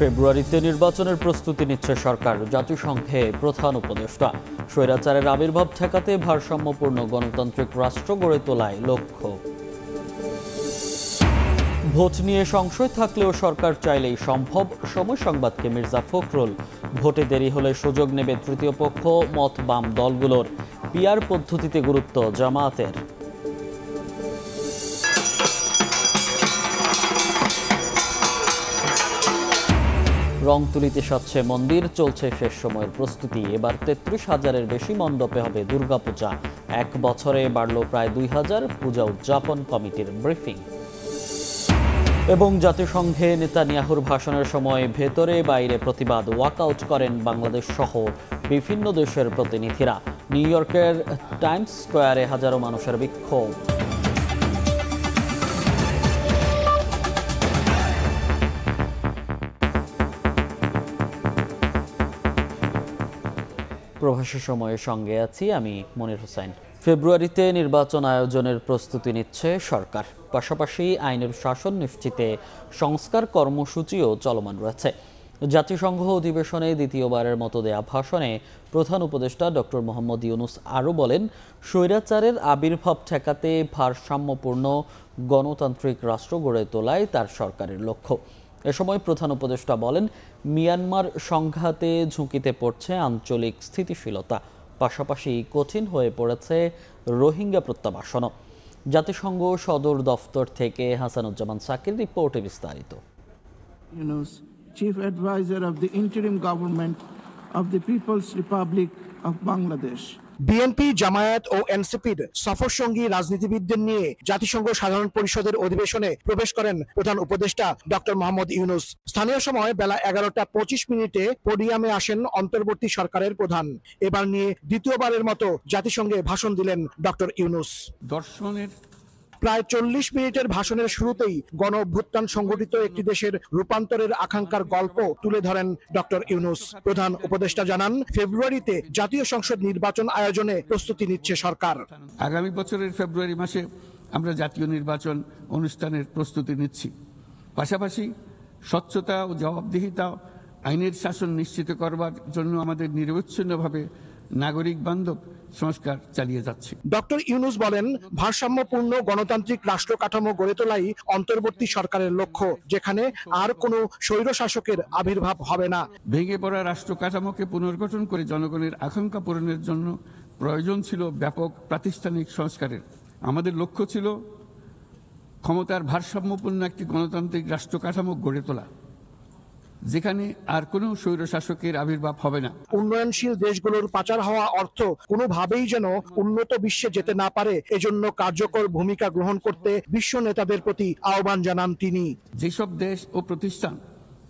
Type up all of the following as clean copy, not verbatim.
ফেব্রুয়ারিতে নির্বাচনের প্রস্তুতি নিচ্ছে সরকার। জাতিসংঘে প্রধান উপদেষ্টা। স্বৈরাচারের আবির্ভাব ঠেকাতে ভারসাম্যপূর্ণ গণতান্ত্রিক রাষ্ট্র গড়ে তোলায় লক্ষ্য। ভোট নিয়ে সংশয় থাকলেও সরকার চাইলেই সম্ভব। সময় সংবাদকে মির্জা ফখরুল। ভোটে দেরি হলে সুযোগ নেবে তৃতীয় পক্ষ, মত বাম দলগুলোর। পিআর পদ্ধতিতে গুরুত্ব জামায়াতের। রংতুলিতে সাজছে মন্দির, চলছে শেষ সময়ের প্রস্তুতি। এবার ৩৩,০০০-এর বেশি মণ্ডপে হবে দুর্গাপূজা। এক বছরে বাড়ল প্রায় ২,০০০। পূজা উদযাপন কমিটির ব্রিফিং। এবং জাতিসংঘে নেতানিয়াহুর ভাষণের সময় ভেতরে বাইরে প্রতিবাদ। ওয়াকআউট করেন বাংলাদেশ সহ বিভিন্ন দেশের প্রতিনিধিরা। নিউ ইয়র্কের টাইমস স্কোয়ারে হাজারো মানুষের বিক্ষোভ। প্রবাসী সময়ের সঙ্গে আছি আমি মনির হোসেন। ফেব্রুয়ারিতে নির্বাচন আয়োজনের প্রস্তুতি নিচ্ছে সরকার। পাশাপাশি আইনের শাসন নিশ্চিতে সংস্কার কর্মসূচিও চলমান রয়েছে। জাতিসংঘ অধিবেশনে দ্বিতীয়বারের মতো দেয়া ভাষণে প্রধান উপদেষ্টা ডক্টর মোহাম্মদ ইউনুস আরও বলেন, স্বৈরাচারের আবির্ভাব ঠেকাতে ভারসাম্যপূর্ণ গণতান্ত্রিক রাষ্ট্র গড়ে তোলাই তার সরকারের লক্ষ্য। এ সময় প্রধান উপদেষ্টা বলেন, মিয়ানমার সংঘাতে ঝুঁকিতে পড়ছে আঞ্চলিক স্থিতিশীলতা। পাশাপাশি কঠিন হয়ে পড়েছে রোহিঙ্গা প্রত্যাবাসনও। জাতিসংঘ সদর দফতর থেকে হাসানুজ্জামান সাকির রিপোর্টে বিস্তারিত। Chief Advisor of the Interim Government of the People's Republic of Bangladesh. BNP, Jamaat ও এনসিপির সফরসঙ্গী রাজনীতিবিদদের নিয়ে জাতিসংঘ সাধারণ পরিষদের অধিবেশনে প্রবেশ করেন প্রধান উপদেষ্টা ডক্টর মোহাম্মদ ইউনুস। স্থানীয় সময় বেলা 11টা 25 পোডিয়ামে আসেন অন্তর্বর্তী সরকারের প্রধান। এবার নিয়ে দ্বিতীয়বারের মতো জাতিসংঘে ভাষণ দিলেন ডক্টর ইউনুস। দর্শনের প্রায় 40 মিনিটের ভাষণের শুরুতেই গণ অভ্যুত্থান সংগঠিত একটি দেশের রূপান্তরের আকাঙ্ক্ষার গল্প তুলে ধরেন ডক্টর ইউনুস। প্রধান উপদেষ্টা জানান, ফেব্রুয়ারিতে জাতীয় সংসদ নির্বাচন আয়োজনে প্রস্তুতি নিচ্ছে সরকার। আগামী বছরের ফেব্রুয়ারি মাসে আমরা জাতীয় নির্বাচন অনুষ্ঠানের প্রস্তুতি নিচ্ছি। পাশাপাশি স্বচ্ছতা ও জবাবদিহিতা, আইনের শাসন নিশ্চিত করবার জন্য আমাদের নিরবচ্ছিন্নভাবে নাগরিক বান্ধব সংস্কার চালিয়ে যাচ্ছে। ডক্টর ইউনুস বলেন, ভারসাম্যপূর্ণ গণতান্ত্রিক রাষ্ট্র কাঠামো গড়ে তোলাই অন্তর্বর্তী সরকারের লক্ষ্য, যেখানে আর কোনো স্বৈরশাসকের আবির্ভাব হবে না। ভেঙে পড়া রাষ্ট্র কাঠামোকে পুনর্গঠন করে জনগণের আকাঙ্ক্ষা পূরণের জন্য প্রয়োজন ছিল ব্যাপক প্রাতিষ্ঠানিক সংস্কারের। আমাদের লক্ষ্য ছিল ক্ষমতার ভারসাম্যপূর্ণ একটি গণতান্ত্রিক রাষ্ট্র কাঠামো গড়ে তোলা, যেখানে আর কোনো স্বৈরশাসকের আবির্ভাব হবে না। উন্নয়নশীল দেশগুলোর পাচার হওয়া অর্থ কোনোভাবেই যেন উন্নত বিশ্বে যেতে না পারে, এজন্য কার্যকর ভূমিকা গ্রহণ করতে বিশ্ব নেতাদের প্রতি আহ্বান জানান তিনি। যেসব দেশ ও প্রতিষ্ঠান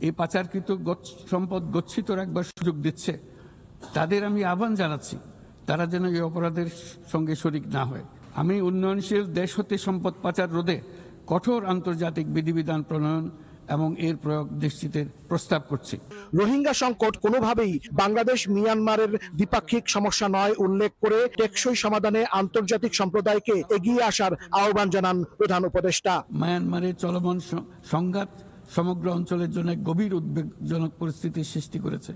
এই পাচারকৃত সম্পদ গচ্ছিত রাখবার সুযোগ দিচ্ছে, তাদের আমি আহ্বান জানাচ্ছি তারা যেন এই অপরাধের সঙ্গে শরিক না হয়। আমি উন্নয়নশীল দেশ হতে সম্পদ পাচার রোধে কঠোর আন্তর্জাতিক বিধিবিধান প্রণয়ন এবং এর প্রয়োগ নিশ্চিতের প্রস্তাব করছি। রোহিঙ্গা সংকট কোনোভাবেই বাংলাদেশ মিয়ানমারের দ্বিপাক্ষিক সমস্যা নয় উল্লেখ করে টেকসই সমাধানে আন্তর্জাতিক সম্প্রদায়কে এগিয়ে আসার আহ্বান জানান প্রধান উপদেষ্টা। মায়ানমারের চলমান সংঘাত সমগ্র অঞ্চলের জন্য গভীর উদ্বেগজনক পরিস্থিতির সৃষ্টি করেছে।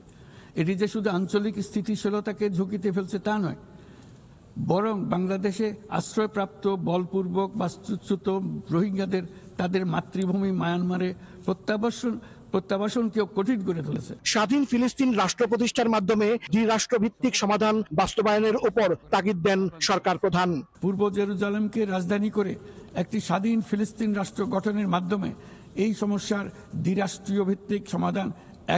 এটি যে শুধু আঞ্চলিক স্থিতিশীলতাকে ঝুঁকিতে ফেলছে তা নয়, বরং বাংলাদেশে আশ্রয়প্রাপ্ত বলপূর্বক বাস্তুচ্যুত রোহিঙ্গাদের তাদের মাতৃভূমি মায়ানমারে প্রত্যাবাসনকেও কঠিন করে তুলেছে। স্বাধীন ফিলিস্তিন রাষ্ট্র প্রতিষ্ঠার মাধ্যমে দ্বিরাষ্ট্রভিত্তিক সমাধান বাস্তবায়নের উপর তাগিদ দেন সরকার প্রধান। পূর্ব জেরুজালেমকে রাজধানী করে একটি স্বাধীন ফিলিস্তিন রাষ্ট্র গঠনের মাধ্যমে এই সমস্যার দ্বিরাষ্ট্রীয় ভিত্তিক সমাধান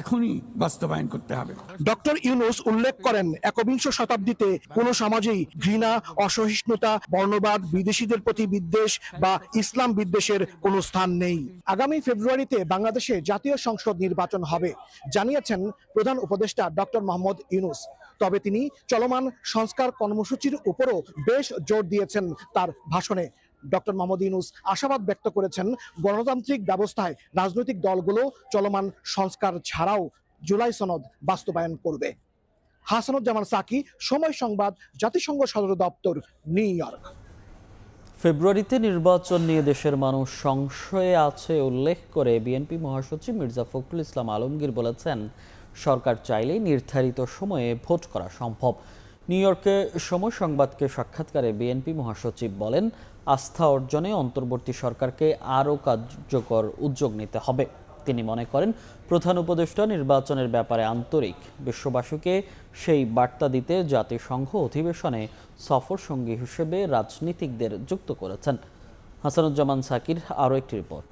এখনই বাস্তবায়ন করতে হবে। ডক্টর ইউনুস উল্লেখ করেন, একবিংশ শতাব্দীতে কোন সমাজেই ঘৃণা, অসহিষ্ণুতা, বর্ণবাদ, বিদেশিদের প্রতি বিদ্বেষ বা ইসলাম বিদ্বেষের কোনো স্থান নেই। আগামী ফেব্রুয়ারিতে বাংলাদেশে জাতীয় সংসদ নির্বাচন হবে জানিয়েছেন প্রধান উপদেষ্টা ডক্টর মোহাম্মদ ইউনুস। তবে তিনি চলমান সংস্কার কর্মসূচির উপরও বেশ জোর দিয়েছেন তার ভাষণে। ডক্টর মোহাম্মদ ইউনুস আশাবাদ ব্যক্ত করেছেন, গণতান্ত্রিক ব্যবস্থায় রাজনৈতিক দলগুলো চলমান সংস্কার ছাড়াও জুলাই সনদ বাস্তবায়ন করবে। হাসানুজ্জামান সাকি, সময় সংবাদ, জাতিসংঘ সদর দপ্তর, নিউ ইয়র্ক। ফেব্রুয়ারিতে নির্বাচন নিয়ে দেশের মানুষ সংশয়ে আছে উল্লেখ করে বিএনপি মহাসচিব মির্জা ফখরুল ইসলাম আলমগীর বলেছেন, সরকার চাইলেই নির্ধারিত সময়ে ভোট করা সম্ভব। নিউ ইয়র্কে সময় সংবাদকে সাক্ষাৎকারে বিএনপি মহাসচিব বলেন, আস্থা অর্জনে অন্তর্বর্তী সরকারকে আরও কার্যকর উদ্যোগ নিতে হবে। তিনি মনে করেন, প্রধান উপদেষ্টা নির্বাচনের ব্যাপারে আন্তরিক। বিশ্ববাসীকে সেই বার্তা দিতে জাতিসংঘ অধিবেশনে সফর সঙ্গী হিসেবে রাজনীতিকদের যুক্ত করেছেন। হাসানুজ্জামান সাকির আরও একটি রিপোর্ট।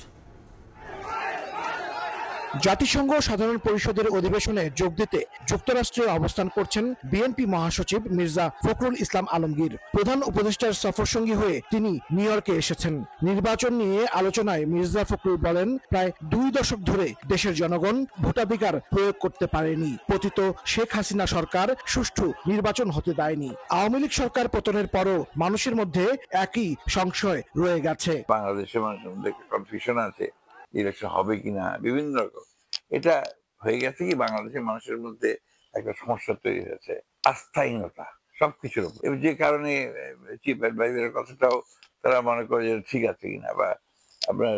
জাতিসংঘ সাধারণ পরিষদের অধিবেশনে যোগ দিতে যুক্তরাষ্ট্রে অবস্থান করছেন বিএনপি মহাসচিব মির্জা ফখরুল ইসলাম আলমগীর। প্রধান উপদেষ্টার সফরসঙ্গী হয়ে তিনি নিউ ইয়র্কে এসেছেন। নির্বাচন নিয়ে আলোচনায় মির্জা ফখরুল বলেন, প্রায় 2 দশক ধরে দেশের জনগণ ভোটাধিকার প্রয়োগ করতে পারেনি। পতিত শেখ হাসিনা সরকার সুষ্ঠু নির্বাচন হতে দেয়নি। আওয়ামী লীগ সরকার পতনের পরও মানুষের মধ্যে একই সংশয় রয়ে গেছে। বাংলাদেশের মানুষের মধ্যে কনফিউশন আছে, ইলেকশন হবে কিনা, বিভিন্ন রকম। এটা হয়ে গেছে কি, বাংলাদেশের মানুষের মধ্যে একটা সমস্যা তৈরি হয়েছে, আস্থাহীনতা সবকিছুর উপর। যে কারণে চিফ অ্যাডভাইজারের কথাটাও তারা মনে করে যে ঠিক আছে কিনা, বা আপনার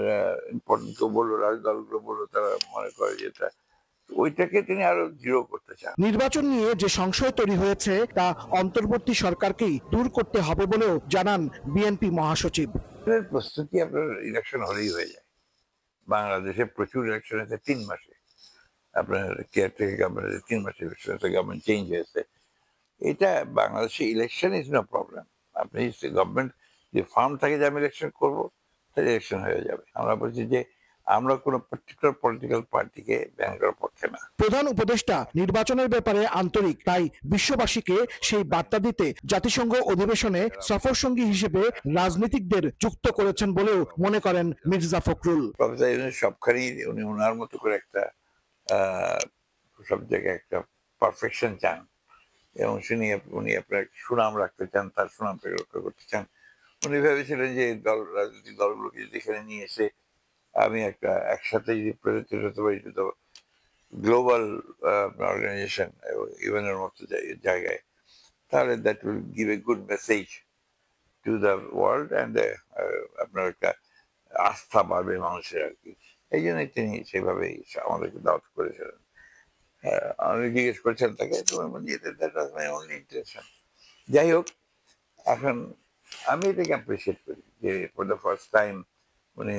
ইম্পর্টেন্ট কেউ বললো, রাজদলগুলো বললো, তারা মনে করে যে এটা, ওইটাকে তিনি আরো দৃঢ় করতে চান। নির্বাচন নিয়ে যে সংশয় তৈরি হয়েছে তা অন্তর্বর্তী সরকারকেই দূর করতে হবে বলেও জানান বিএনপি মহাসচিব। প্রস্তুতি আপনার ইলেকশন হলেই হয়ে যায়। বাংলাদেশে প্রচুর ইলেকশন হয়েছে 3 মাসে। আপনার কেয়ারটেকার গভর্নমেন্ট 3 মাসে ইলেকশন হয়েছে, গভর্নমেন্ট চেঞ্জ হয়েছে। এটা বাংলাদেশে ইলেকশন ইজ নো প্রবলেম। আপনি গভর্নমেন্ট যে ফার্ম থাকে যে আমি ইলেকশন করবো, তাহলে ইলেকশন হয়ে যাবে। আমরা বলছি যে আমরা কোনো পার্টিকুলার পলিটিক্যাল পার্টিকে ব্যান করার পক্ষে না। প্রধান উপদেষ্টা নির্বাচনের ব্যাপারে আন্তরিক, তাই বিশ্ববাসীকে সেই বার্তা দিতে জাতিসংঘ অধিবেশনে সফর সঙ্গী হিসেবে রাজনীতিকদের যুক্ত করেছেন বলেও মনে করেন মির্জা ফখরুল। প্রফেসর ইউনূস সবখানি উনি ওনার মতো করে একটা সব জায়গায় একটা পারফেকশন চান, এবং উনি আপনার সুনাম রাখতে চান, তার সুনামকে রক্ষা করতে চান। উনি ভেবেছিলেন যে রাজনৈতিক দলগুলোকে যদি এখানে নিয়ে এসে আমি একসাথে যদি প্রেজেন্টেড হতে পারি টু গ্লোবাল অর্গানাইজেশন ইভেনের মতো জায়গায়, তাহলে that will give a good message to the world, and আপনার একটা আস্থা বাড়বে মানুষের আর কি। এই জন্যই তিনি সেভাবেই আমাদেরকে দাওয়াত করেছিলেন। আমি জিজ্ঞেস করেছেন তাকে, তোমার অনলি ইন্টেনশন। যাই হোক, এখন আমি এটাকে অ্যাপ্রিসিয়েট করি যে ফর দ্য ফার্স্ট টাইম উনি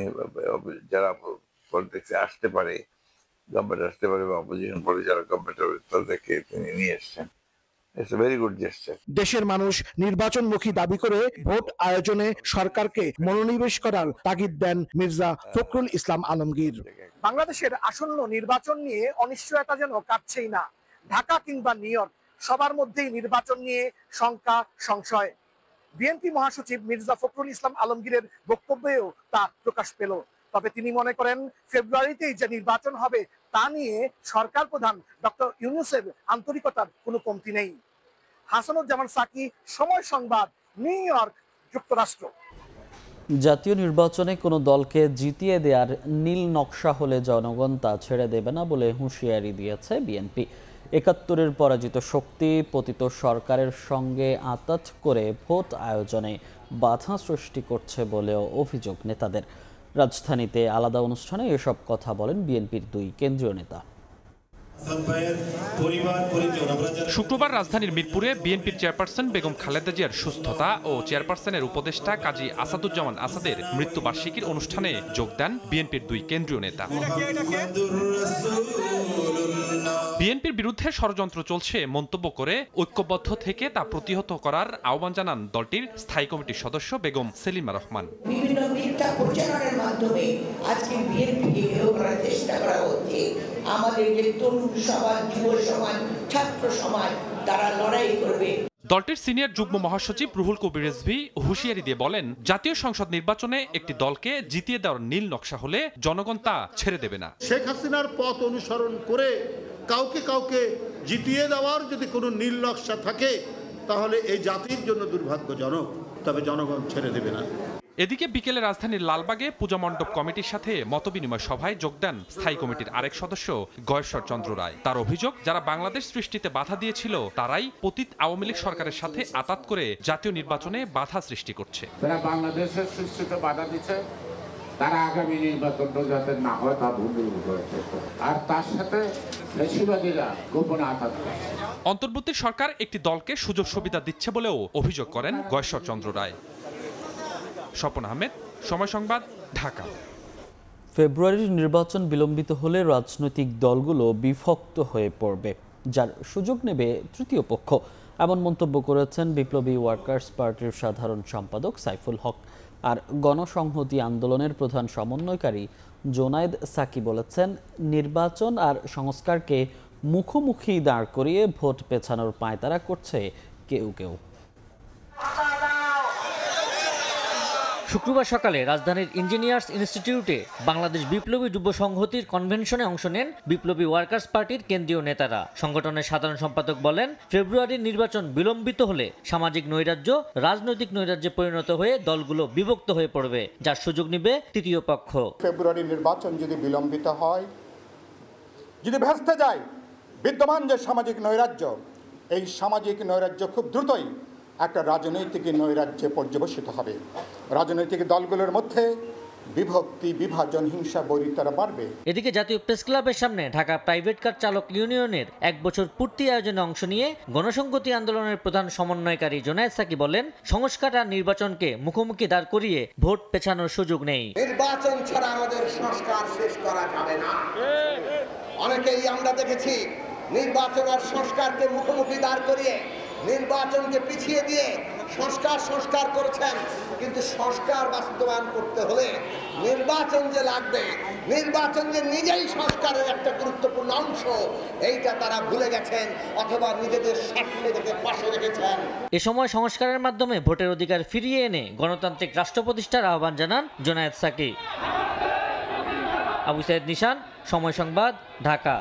যারা পলিটিক্সে আসতে পারে, গভর্নমেন্ট আসতে পারে, বা অপোজিশন পরে যারা গভর্নমেন্ট হবে, তাদেরকে তিনি নিয়ে এসছেন। It's a very good gesture. দেশের মানুষ নির্বাচনমুখী দাবি করে ভোট আয়োজনে সরকারকে মনোনিবেশ করার তাগিদ দেন মির্জা ফখরুল ইসলাম আলমগীর। বাংলাদেশের আসন্ন নির্বাচন নিয়ে অনিশ্চয়তা যেন কাটছেই না। ঢাকা কিংবা নিউ ইয়র্ক, সবার মধ্যেই নির্বাচন নিয়ে শঙ্কা, সংশয়। বিএনপি মহাসচিব মির্জা ফখরুল ইসলাম আলমগীরের বক্তব্যেও তা প্রকাশ পেল। তবে তিনি মনে করেন, ফেব্রুয়ারিতেই যে নির্বাচন হবে তা নিয়ে সরকার প্রধান ডক্টর ইউনূসের আন্তরিকতার কোনো কমতি নেই। হাসানুজ্জামান সাকি, সময় সংবাদ, নিউ ইয়র্ক, যুক্তরাষ্ট্র। জাতীয় নির্বাচনে কোনো দলকে জিতিয়ে দেওয়ার নীল নকশা হলে জনগণ তা ছেড়ে দেবে না বলে হুঁশিয়ারি দিয়েছে বিএনপি। ৭১-এর পরাজিত শক্তি পতিত সরকারের সঙ্গে আঁতাত করে ভোট আয়োজনে বাধা সৃষ্টি করছে বলেও অভিযোগ নেতাদের। রাজধানীতে আলাদা অনুষ্ঠানে এসব কথা বলেন বিএনপির 2 কেন্দ্রীয় নেতা। শুক্রবার রাজধানীর মিরপুরে বিএনপির চেয়ারপারসন বেগম খালেদা জিয়ার সুস্থতা ও চেয়ারপারসনের উপদেষ্টা কাজী আসাদুজ্জামান আসাদের মৃত্যুবার্ষিকীর অনুষ্ঠানে যোগ দেন বিএনপির 2 কেন্দ্রীয় নেতা। বিএনপির বিরুদ্ধে ষড়যন্ত্র চলছে মন্তব্য করে ঐক্যবদ্ধ থেকে তা প্রতিহত করার আহ্বান জানান দলটির স্থায়ী কমিটির সদস্য বেগম সেলিমা রহমান। বিভিন্ন মিথ্যা প্রচারণের মাধ্যমে আজকে বিএনপিকে হেয় করার চেষ্টা করা হচ্ছে। আমাদের যে তরুণ সমাজ, যুব সমাজ, ছাত্র সমাজ, তারা লড়াই করবে। দলটির সিনিয়র যুগ্ম মহাসচিব রুহুল কবির রিজভী হুঁশিয়ারি দিয়ে বলেন, জাতীয় সংসদ নির্বাচনে একটি দলকে জিতিয়ে দেওয়ার নীল নকশা হলে জনগণ তা ছেড়ে দেবে না। শেখ হাসিনার পথ অনুসরণ করে কাউকে জিতিয়ে দেওয়ার যদি কোনো নীল নকশা থাকে, তাহলে এই জাতির জন্য দুর্ভাগ্যজনক, তবে জনগণ ছেড়ে দেবে না। এদিকে বিকেলে রাজধানীর লালবাগে পূজা মণ্ডপ কমিটির সাথে মতবিনিময় সভায় যোগ দেন স্থায়ী কমিটির আরেক সদস্য গয়েশ্বর চন্দ্র রায়। তার অভিযোগ, যারা বাংলাদেশ সৃষ্টিতে বাধা দিয়েছিল তারাই পতিত আওয়ামী লীগ সরকারের সাথে আঁতাত করে জাতীয় নির্বাচনে বাধা সৃষ্টি করছে। তারা বাংলাদেশের সৃষ্টিতে বাধা দিচ্ছে, তারা আগামী নির্বাচনটা যাতে না হয় তা ভুল করেছে, আর তার সাথে বেশিরভাগীরা গোপনে আঘাত করছে। অন্তর্বর্তী সরকার একটি দলকে সুযোগ সুবিধা দিচ্ছে বলেও অভিযোগ করেন গয়েশ্বর চন্দ্র রায়। স্বপন আহমেদ, সময় সংবাদ, ঢাকা। ফেব্রুয়ারির নির্বাচন বিলম্বিত হলে রাজনৈতিক দলগুলো বিভক্ত হয়ে পড়বে, যার সুযোগ নেবে তৃতীয় পক্ষ। এমন মন্তব্য করেছেন বিপ্লবী ওয়ার্কার্স পার্টির সাধারণ সম্পাদক সাইফুল হক। আর গণসংহতি আন্দোলনের প্রধান সমন্বয়কারী জোনায়েদ সাকি বলেছেন, নির্বাচন আর সংস্কারকে মুখোমুখি দাঁড় করিয়ে ভোট পেছানোর পায়তারা করছে কেউ কেউ। শুক্রবার সকালে রাজধানীর ইঞ্জিনিয়ার্স ইনস্টিটিউটে বাংলাদেশ বিপ্লবী যুব সংহতির কনভেনশনে অংশ নেন বিপ্লবী ওয়ার্কার্স পার্টির কেন্দ্রীয় নেতারা। সংগঠনের সাধারণ সম্পাদক বলেন, ফেব্রুয়ারির নির্বাচন বিলম্বিত হলে সামাজিক নৈরাজ্য রাজনৈতিক নৈরাজ্যে পরিণত হয়ে দলগুলো বিভক্ত হয়ে পড়বে, যার সুযোগ নেবে তৃতীয় পক্ষ। ফেব্রুয়ারির নির্বাচন যদি বিলম্বিত হয়, যদি ভেস্তে যায় বিদ্যমান যে সামাজিক নৈরাজ্য, এই সামাজিক নৈরাজ্য খুব দ্রুতই একটা রাজনৈতিক নৈরাজ্যে পর্যবসিত হবে। রাজনৈতিক দলগুলোর মধ্যে বিভক্তি, বিভাজন, হিংসা, বৈরিতারা বাড়বে। এদিকে জাতীয় প্রেস ক্লাবের সামনে ঢাকা প্রাইভেট কার চালক ইউনিয়নের 1 বছর পূর্তি আয়োজনে অংশ নিয়ে গণসংহতি আন্দোলনের প্রধান সমন্বয়কারী জোনায়েদ সাকি বলেন, সংস্কার আর নির্বাচনকে মুখোমুখি দাঁড় করিয়ে ভোট পেছানোর সুযোগ নেই। নির্বাচন ছাড়া আমাদের সংস্কার শেষ করা যাবে না। অনেকেই আমরা দেখেছি নির্বাচন আর সংস্কারকে মুখোমুখি দাঁড় করিয়ে নির্বাচনকে পিছিয়ে দিয়ে সংস্কার করেছেন, কিন্তু সংস্কার বাস্তবায়ন করতে হলে নির্বাচন যে লাগবে, নির্বাচন যে নিজেই সংস্কারের একটা গুরুত্বপূর্ণ অংশ, এইটা তারা ভুলে গেছেন অথবা নিজেদের স্বার্থে রেখে পাশে রেখেছেন। এ সময় সংস্কারের মাধ্যমে ভোটের অধিকার ফিরিয়ে এনে গণতান্ত্রিক রাষ্ট্র প্রতিষ্ঠার আহ্বান জানান জোনায়েদ সাকি। আবু সাইদ নিশান, সময় সংবাদ, ঢাকা।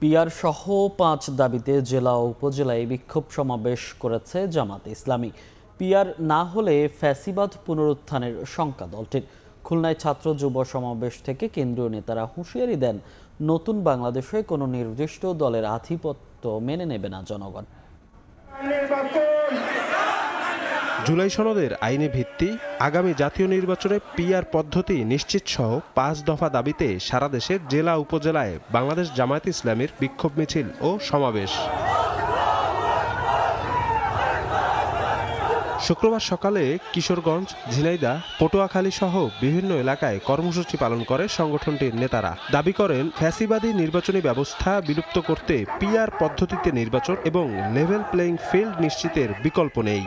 পিআর সহ 5 দাবিতে জেলা ও উপজেলায় বিক্ষোভ সমাবেশ করেছে জামাতে ইসলামী। পিআর না হলে ফ্যাসিবাদ পুনরুত্থানের শঙ্কা দলটির। খুলনায় ছাত্র যুব সমাবেশ থেকে কেন্দ্রীয় নেতারা হুঁশিয়ারি দেন, নতুন বাংলাদেশে কোনো নির্দিষ্ট দলের আধিপত্য মেনে নেবে না জনগণ। জুলাই সনদের আইনি ভিত্তি, আগামী জাতীয় নির্বাচনে পিআর পদ্ধতি নিশ্চিত সহ 5 দফা দাবিতে সারা দেশের জেলা উপজেলায় বাংলাদেশ জামায়াতে ইসলামীর বিক্ষোভ মিছিল ও সমাবেশ। শুক্রবার সকালে কিশোরগঞ্জ, ঝিনাইদহ, পটুয়াখালী সহ বিভিন্ন এলাকায় কর্মসূচি পালন করে সংগঠনটির নেতারা। দাবি করেন, ফ্যাসিবাদী নির্বাচনী ব্যবস্থা বিলুপ্ত করতে পিআর পদ্ধতিতে নির্বাচন এবং লেভেল প্লেইং ফিল্ড নিশ্চিতের বিকল্প নেই।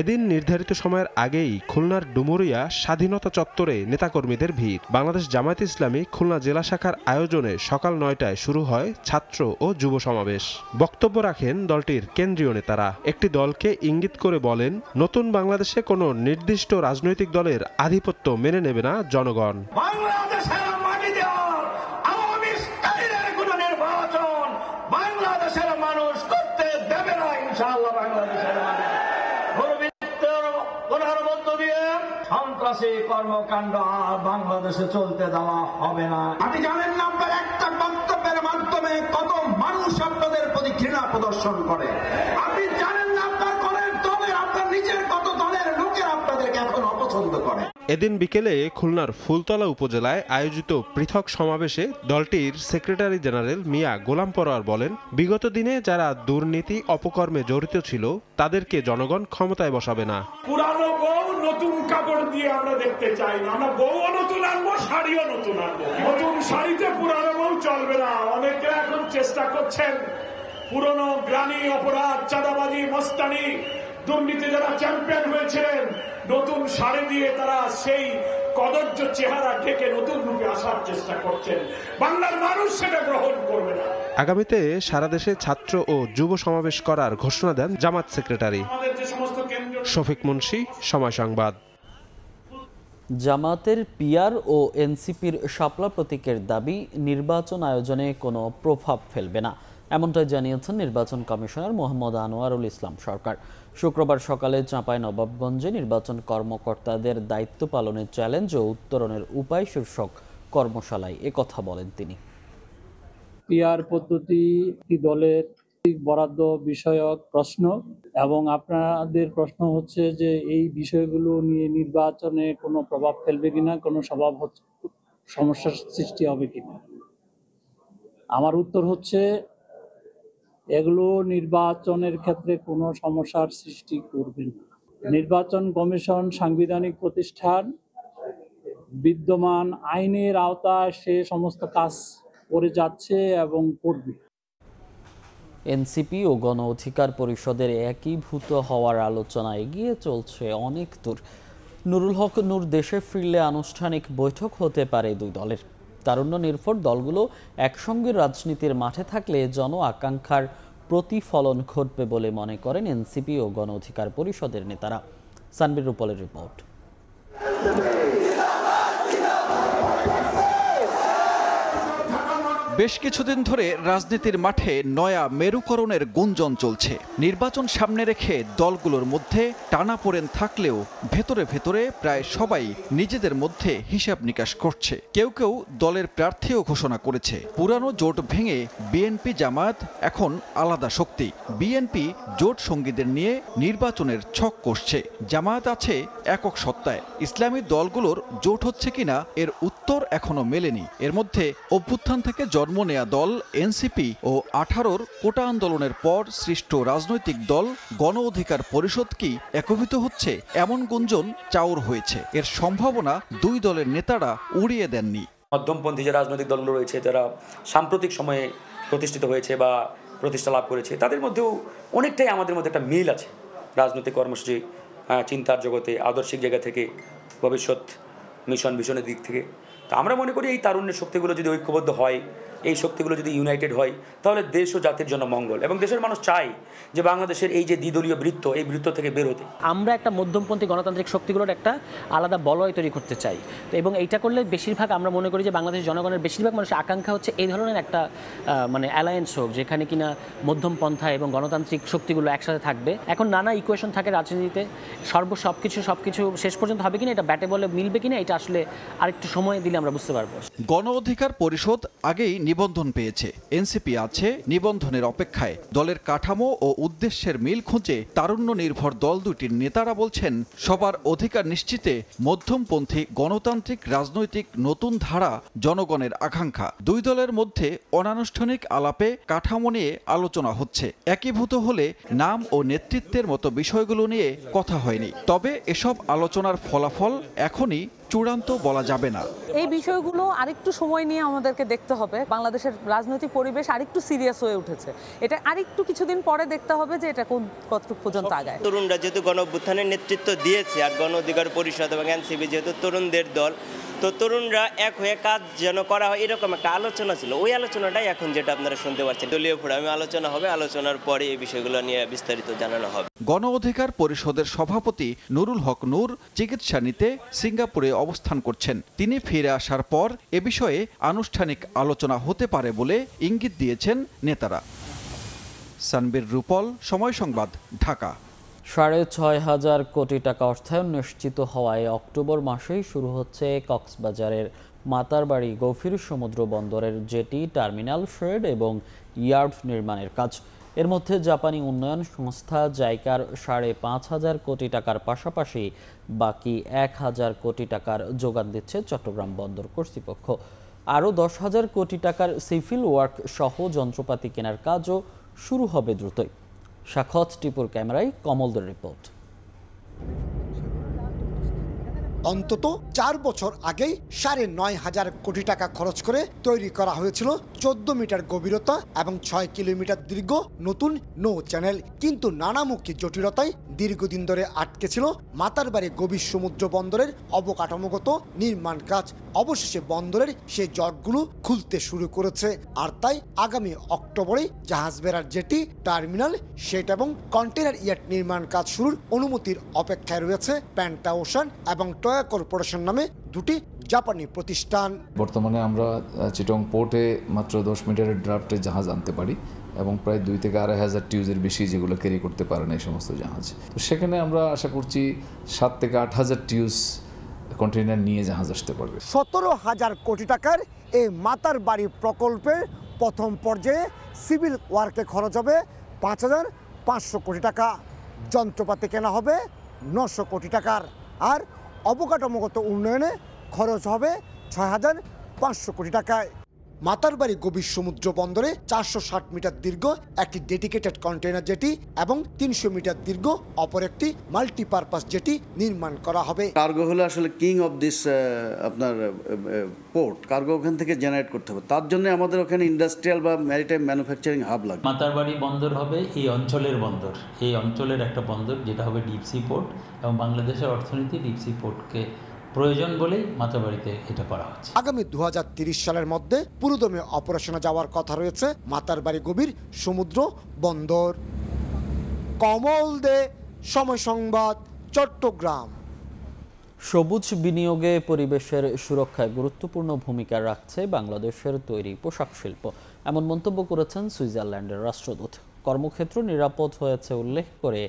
এদিন নির্ধারিত সময়ের আগেই খুলনার ডুমুরিয়া স্বাধীনতা চত্বরে নেতাকর্মীদের ভিড়। বাংলাদেশ জামায়াতে ইসলামী খুলনা জেলা শাখার আয়োজনে সকাল 9টায় শুরু হয় ছাত্র ও যুব সমাবেশ। বক্তব্য রাখেন দলটির কেন্দ্রীয় নেতারা। একটি দলকে ইঙ্গিত করে বলেন, নতুন বাংলাদেশে কোনো নির্দিষ্ট রাজনৈতিক দলের আধিপত্য মেনে নেবে না জনগণ। বাংলাদেশের মানুষ করতে দেবে না ইনশাআল্লাহ। বাংলাদেশের সন্ত্রাসী কর্মকাণ্ড আর বাংলাদেশে চলতে দেওয়া হবে না। আপনি জানেন না আপনার একটা বক্তব্যের মাধ্যমে কত মানুষ আপনাদের প্রতি ঘৃণা প্রদর্শন করে। আপনি জানেন না আপনার দলের আপনার নিজের কত দলের লোকের আপনাদেরকে এখন অপছন্দ করে। এদিন বিকেলে খুলনার ফুলতলা উপজেলায় আয়োজিত পৃথক সমাবেশে দলটির সেক্রেটারি জেনারেল মিয়া গোলাম পরোয়ার বলেন, বিগত দিনে যারা দুর্নীতি অপকর্মে জড়িত ছিল তাদেরকে জনগণ ক্ষমতায় বসাবে না। পুরানো বউ নতুন কাপড় দিয়ে আমরা দেখতে চাই না। আমরা বউও নতুন আনবো, শাড়িও নতুন আনবো। নতুন শাড়িতে পুরানো বউ চলবে না। অনেকে এখন চেষ্টা করছেন পুরনো গ্রানি অপরাধ, চাঁদাবাজি, মস্তানি, দুর্নীতি যারা চ্যাম্পিয়ন হয়েছিলেন, নতুন শাড়ি দিয়ে তারা সেই কদর্য চেহারা ঢেকে নতুন রূপে আসার চেষ্টা করছেন। বাংলার মানুষ সেটা গ্রহণ করবে না। আগামীতে সারা দেশে ছাত্র ও যুব সমাবেশ করার ঘোষণা দেন জামাত সেক্রেটারি। শফিক মুন্সি, সময় সংবাদ। জামাতের পিআর ও এনসিপির শাপলা প্রতীকের দাবি নির্বাচন আয়োজনে কোনো প্রভাব ফেলবে না, এমনটাই জানিয়েছেন নির্বাচন কমিশনার মোহাম্মদ আনোয়ারুল ইসলাম সরকার। শুক্রবার সকালে চাঁপাইনবাবগঞ্জে নির্বাচন কর্মকর্তাদের দায়িত্ব পালনের চ্যালেঞ্জ ও উত্তরণের উপায় শীর্ষক কর্মশালায় একথা বলেন তিনি। পিআর পদ্ধতি দলের বরাদ্দ বিষয়ক প্রশ্ন এবং আপনাদের প্রশ্ন হচ্ছে যে এই বিষয়গুলো নিয়ে নির্বাচনে কোনো প্রভাব ফেলবে কিনা, কোনো সমস্যার সৃষ্টি হবে কিনা। আমার উত্তর হচ্ছে এগুলো নির্বাচনের ক্ষেত্রে কোনো সমস্যার সৃষ্টি করবে না। নির্বাচন কমিশন সাংবিধানিক প্রতিষ্ঠান, বিদ্যমান আইনের আওতায় সে সমস্ত কাজ করে যাচ্ছে এবং করবে। এনসিপি ও গণ অধিকার পরিষদের একীভূত হওয়ার আলোচনা এগিয়ে চলছে অনেক দূর। নুরুল হক নূর দেশে ফিরলে আনুষ্ঠানিক বৈঠক হতে পারে দুই দলের। তারুণ্য নির্ভর দলগুলো একসঙ্গে রাজনীতির মাঠে থাকলে জন আকাঙ্ক্ষার প্রতিফলন ঘটবে বলে মনে করেন এনসিপি ও গণ অধিকার পরিষদের নেতারা। সানবির রূপলের রিপোর্ট। বেশ কিছুদিন ধরে রাজনীতির মাঠে নয়া মেরুকরণের গুঞ্জন চলছে। নির্বাচন সামনে রেখে দলগুলোর মধ্যে টানাপোড়েন থাকলেও ভেতরে ভেতরে প্রায় সবাই নিজেদের মধ্যে হিসাব নিকাশ করছে। কেউ কেউ দলের প্রার্থীও ঘোষণা করেছে। পুরানো জোট ভেঙে বিএনপি জামায়াত এখন আলাদা শক্তি। বিএনপি জোট সঙ্গীদের নিয়ে নির্বাচনের ছক কষছে। জামায়াত আছে একক সত্তায়। ইসলামী দলগুলোর জোট হচ্ছে কিনা এর উত্তর এখনো মেলেনি। এর মধ্যে অভ্যুত্থান থেকে জন্ম নেয়া দল এনসিপি ও 18-র কোটা আন্দোলনের পর সৃষ্ট রাজনৈতিক দল গণ অধিকার পরিষদ কি একীভূত হচ্ছে এমন গুঞ্জন চাউর হয়েছে। এর সম্ভাবনা দুই দলের নেতারা উড়িয়ে দেননি। মধ্যমপন্থী যে রাজনৈতিক দলগুলো রয়েছে, যারা সাম্প্রতিক সময়ে প্রতিষ্ঠিত হয়েছে বা প্রতিষ্ঠা লাভ করেছে, তাদের মধ্যেও অনেকটাই আমাদের মধ্যে একটা মিল আছে। রাজনৈতিক কর্মসূচি, চিন্তার জগতে, আদর্শিক জায়গা থেকে, ভবিষ্যৎ মিশন ভিশনের দিক থেকে। তো আমরা মনে করি এই তারুণ্যের শক্তিগুলো যদি ঐক্যবদ্ধ হয়, এই শক্তিগুলো যদি ইউনাইটেড হয়, তাহলে দেশ ও জাতির জন্য মঙ্গল। এবং দেশের মানুষ চায় যে বাংলাদেশের এই যে দ্বিদলীয় বৃত্ত, এই বৃত্ত থেকে বের হতে। আমরা একটা মধ্যমপন্থী গণতান্ত্রিক শক্তিগুলোর একটা আলাদা বলয় তৈরি করতে চাই। তো এবং এইটা করলে বেশিরভাগ আমরা মনে করি যে বাংলাদেশের জনগণের বেশিরভাগ মানুষের আকাঙ্ক্ষা হচ্ছে এই ধরনের একটা মানে অ্যালায়েন্স হোক, যেখানে কিনা মধ্যমপন্থা এবং গণতান্ত্রিক শক্তিগুলো একসাথে থাকবে। এখন নানা ইকুয়েশন থাকে রাজনীতিতে, সবকিছু শেষ পর্যন্ত হবে কিনা, এটা ব্যাটে বলে মিলবে কিনা, এটা আসলে আরেকটু সময় দিলে আমরা বুঝতে পারবো। গণ অধিকার পরিষদ আগেই নিবন্ধন পেয়েছে। এনসিপি আছে নিবন্ধনের অপেক্ষায়। দলের কাঠামো ও উদ্দেশ্যের মিল খুঁজে তারুণ্য নির্ভর দল দুটির নেতারা বলছেন, সবার অধিকার নিশ্চিতে মধ্যমপন্থী গণতান্ত্রিক রাজনৈতিক নতুন ধারা জনগণের আকাঙ্ক্ষা। দুই দলের মধ্যে অনানুষ্ঠানিক আলাপে কাঠামো নিয়ে আলোচনা হচ্ছে। একীভূত হলে নাম ও নেতৃত্বের মতো বিষয়গুলো নিয়ে কথা হয়নি। তবে এসব আলোচনার ফলাফল এখনই চূড়ান্ত বলা যাবে না। এই বিষয়গুলো আরেকটু সময় নিয়ে আমাদেরকে দেখতে হবে। বাংলাদেশের রাজনৈতিক পরিবেশ আরেকটু সিরিয়াস হয়ে উঠেছে। এটা আরেকটু কিছুদিন পরে দেখতে হবে যে এটা কতটুকু পর্যন্ত আগায়। তরুণরা যেহেতু গণ অভ্যুত্থানের নেতৃত্ব দিয়েছে, আর গণ অধিকার পরিষদ এবং এনসিপি যেহেতু তরুণদের দল, তো তরুণরা এক হয়ে কাজ যেন করা হয়, এরকম একটা আলোচনা ছিল। ওই আলোচনাটাই এখন যেটা আপনারা শুনতে পাচ্ছেন, দলীয় ফোরামে আলোচনা হবে। আলোচনার পরে এই বিষয়গুলো নিয়ে বিস্তারিত জানানো হবে। গণ অধিকার পরিষদের সভাপতি নুরুল হক নূর চিকিৎসা নিতে সিঙ্গাপুরে অবস্থান করছেন। তিনি ফিরে আসার পর এ বিষয়ে আনুষ্ঠানিক আলোচনা হতে পারে বলে ইঙ্গিত দিয়েছেন নেতারা। সানবির রূপল, সময় সংবাদ, ঢাকা। 6,500 কোটি টাকা অর্থায়ন নিশ্চিত হওয়ায় অক্টোবর মাসেই শুরু হচ্ছে কক্সবাজারের মাতারবাড়ি গভীর সমুদ্র বন্দরের জেটি, টার্মিনাল, শেড এবং ইয়ার্ড নির্মাণের কাজ। এর মধ্যে জাপানি উন্নয়ন সংস্থা জাইকার 5,500 কোটি টাকার পাশাপাশি বাকি 1,000 কোটি টাকার যোগান দিচ্ছে চট্টগ্রাম বন্দর কর্তৃপক্ষ। আরও 10,000 কোটি টাকার সিভিল ওয়ার্ক সহ যন্ত্রপাতি কেনার কাজও শুরু হবে দ্রুতই। সাখত টিপুর ক্যামেরায় কমলদের রিপোর্ট। অন্তত 4 বছর আগেই 9,500 কোটি টাকা খরচ করে তৈরি করা হয়েছিল 14 মিটার গভীরতা এবং 6 কিলোমিটার দীর্ঘ নতুন নৌ চ্যানেল। কিন্তু নানামুখী জটিলতায় দীর্ঘদিন ধরে আটকে ছিল মাতারবাড়ি গভীর সমুদ্র বন্দরের অবকাঠামোগত নির্মাণ কাজ। অবশেষে বন্দরের সেই জটগুলো খুলতে শুরু করেছে। আর তাই আগামী অক্টোবরে জাহাজ বেড়ার জেটি, টার্মিনাল, শেড এবং কন্টেনার ইয়ার্ড নির্মাণ কাজ শুরুর অনুমতির অপেক্ষায় রয়েছে প্যান্টা ওশান এবং টয়া কর্পোরেশন নামে দুটি জাপানি প্রতিষ্ঠান। বর্তমানে আমরা চিটং পোর্টে মাত্র 10 মিটারের ড্রাফটে জাহাজ আনতে পারি, এবং প্রায় 2 থেকে 2,500 টিউজের বেশি যেগুলো ক্যারি করতে পারে না এই সমস্ত জাহাজ। তো সেখানে আমরা আশা করছি 7 থেকে 8,000 টিউজ কন্টেইনার নিয়ে জাহাজ আসতে পারবে। 17,000 কোটি টাকার এই মাতার বাড়ি প্রকল্পের প্রথম পর্যায়ে সিভিল ওয়ার্কে খরচ হবে 5,500 কোটি টাকা, যন্ত্রপাতি কেনা হবে 900 কোটি টাকার, আর অবকাঠামোগত উন্নয়নে খরচ হবে 6,500 কোটি টাকায়। মাতারবাড়ি গভীর সমুদ্র বন্দরে 460 মিটার দীর্ঘ একটি ডেডিকেটেড কন্টেইনার জেটি এবং 300 মিটার দীর্ঘ অপর একটি মাল্টিপারপাস জেটি নির্মাণ করা হবে। কার্গো হলো আসলে কিং অফ দিস আপনার পোর্ট, কার্গো ওখান থেকে জেনারেট করতে হবে। তার জন্য আমাদের ওখানে ইন্ডাস্ট্রিয়াল বা ম্যারিটাইম ম্যানুফ্যাকচারিং হাব লাগবে। মাতারবাড়ি বন্দর হবে এই অঞ্চলের বন্দর, এই অঞ্চলের একটা বন্দর যেটা হবে ডিপসি পোর্ট, এবং বাংলাদেশের অর্থনীতি ডিপসি পোর্টকে প্রয়োজন বলেই মাতারবাড়িতে এটা করা হচ্ছে। আগামী 2030 সালের মধ্যে পুরোদমে অপারেশনে যাওয়ার কথা রয়েছে মাতারবাড়ি গভীর সমুদ্র বন্দর। কমল দে, সময় সংবাদ, চট্টগ্রাম। সবুজ বিনিয়োগে পরিবেশের সুরক্ষায় গুরুত্বপূর্ণ ভূমিকা রাখছে বাংলাদেশের তৈরি পোশাক শিল্প, এমন মন্তব্য করেছেন সুইজারল্যান্ডের রাষ্ট্রদূত। কর্মক্ষেত্র নিরাপদ হয়েছে উল্লেখ করে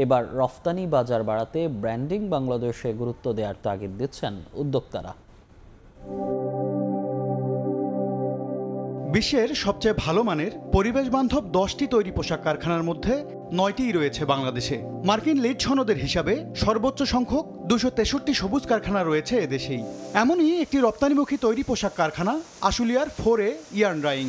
এবার রফতানি বাজার বাড়াতে ব্র্যান্ডিং বাংলাদেশে গুরুত্ব দেওয়ার তাগিদ দিচ্ছেন উদ্যোক্তারা। বিশ্বের সবচেয়ে ভালো মানের পরিবেশ বান্ধব 10টি তৈরি পোশাক কারখানার মধ্যে 9টিই রয়েছে বাংলাদেশে। মার্কিন লিড সনদের হিসাবে সর্বোচ্চ সংখ্যক 263 সবুজ কারখানা রয়েছে এদেশেই। এমনই একটি রপ্তানিমুখী তৈরি পোশাক কারখানা আশুলিয়ার 4A ইয়ার্ন ড্রাইং।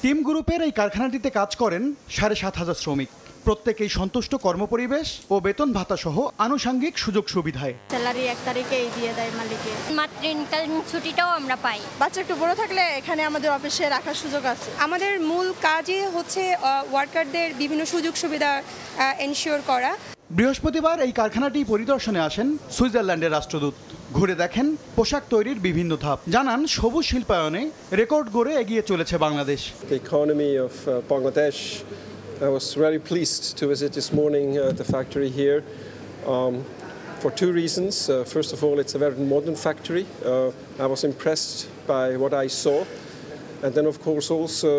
টিম গ্রুপের এই কারখানাটিতে কাজ করেন 7,500 শ্রমিক। প্রত্যেকেই সন্তুষ্ট কর্মপরিবেশ ও বেতন ভাতা সহ আনুষঙ্গিক সুযোগ সুবিধায়। স্যালারি 1 তারিখেই দিয়ে দেয় মালিকে, মাতৃকালীন ছুটিটাও আমরা পাই। বাচ্চা একটু বড় থাকলে এখানে আমাদের অফিসে রাখার সুযোগ আছে। আমাদের মূল কাজই হচ্ছে ওয়ার্কারদের বিভিন্ন সুযোগ সুবিধা এনশিওর করা। বৃহস্পতিবার এই কারখানাটি পরিদর্শনে আসেন সুইজারল্যান্ডের রাষ্ট্রদূত। ঘুরে দেখেন পোশাক তৈরির বিভিন্ন ধাপ, জানান সবুজ শিল্পায়নে রেকর্ড গড়ে এগিয়ে চলেছে Bangladesh. The economy of Bangladesh. I was very pleased to visit this morning the factory here for two reasons. First of all, it's a very modern factory. I was impressed by what I saw, and then of course also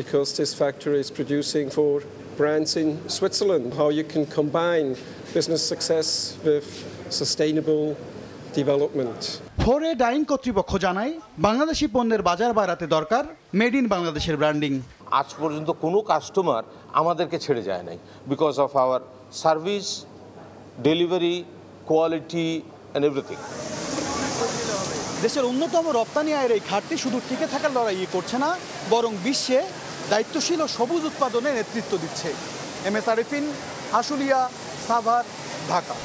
because this factory is producing for brands in Switzerland. How you can combine business success with sustainable development. 4A dyeing কর্তৃপক্ষ জানায় বাংলাদেশি পণ্যের বাজার বাড়াতে দরকার made in বাংলাদেশের branding. আজ পর্যন্ত কোনো কাস্টমার আমাদেরকে ছেড়ে যায় নাই because of our service, delivery, quality and everything. দেশের অন্যতম রপ্তানি আয়ের এই ঘাটতি শুধু টিকে থাকার লড়াই করছে না, বরং বিশ্বে দায়িত্বশীল ও সবুজ উৎপাদনে নেতৃত্ব দিচ্ছে। MS আরিফিন, আশুলিয়া, সাভার, ঢাকা।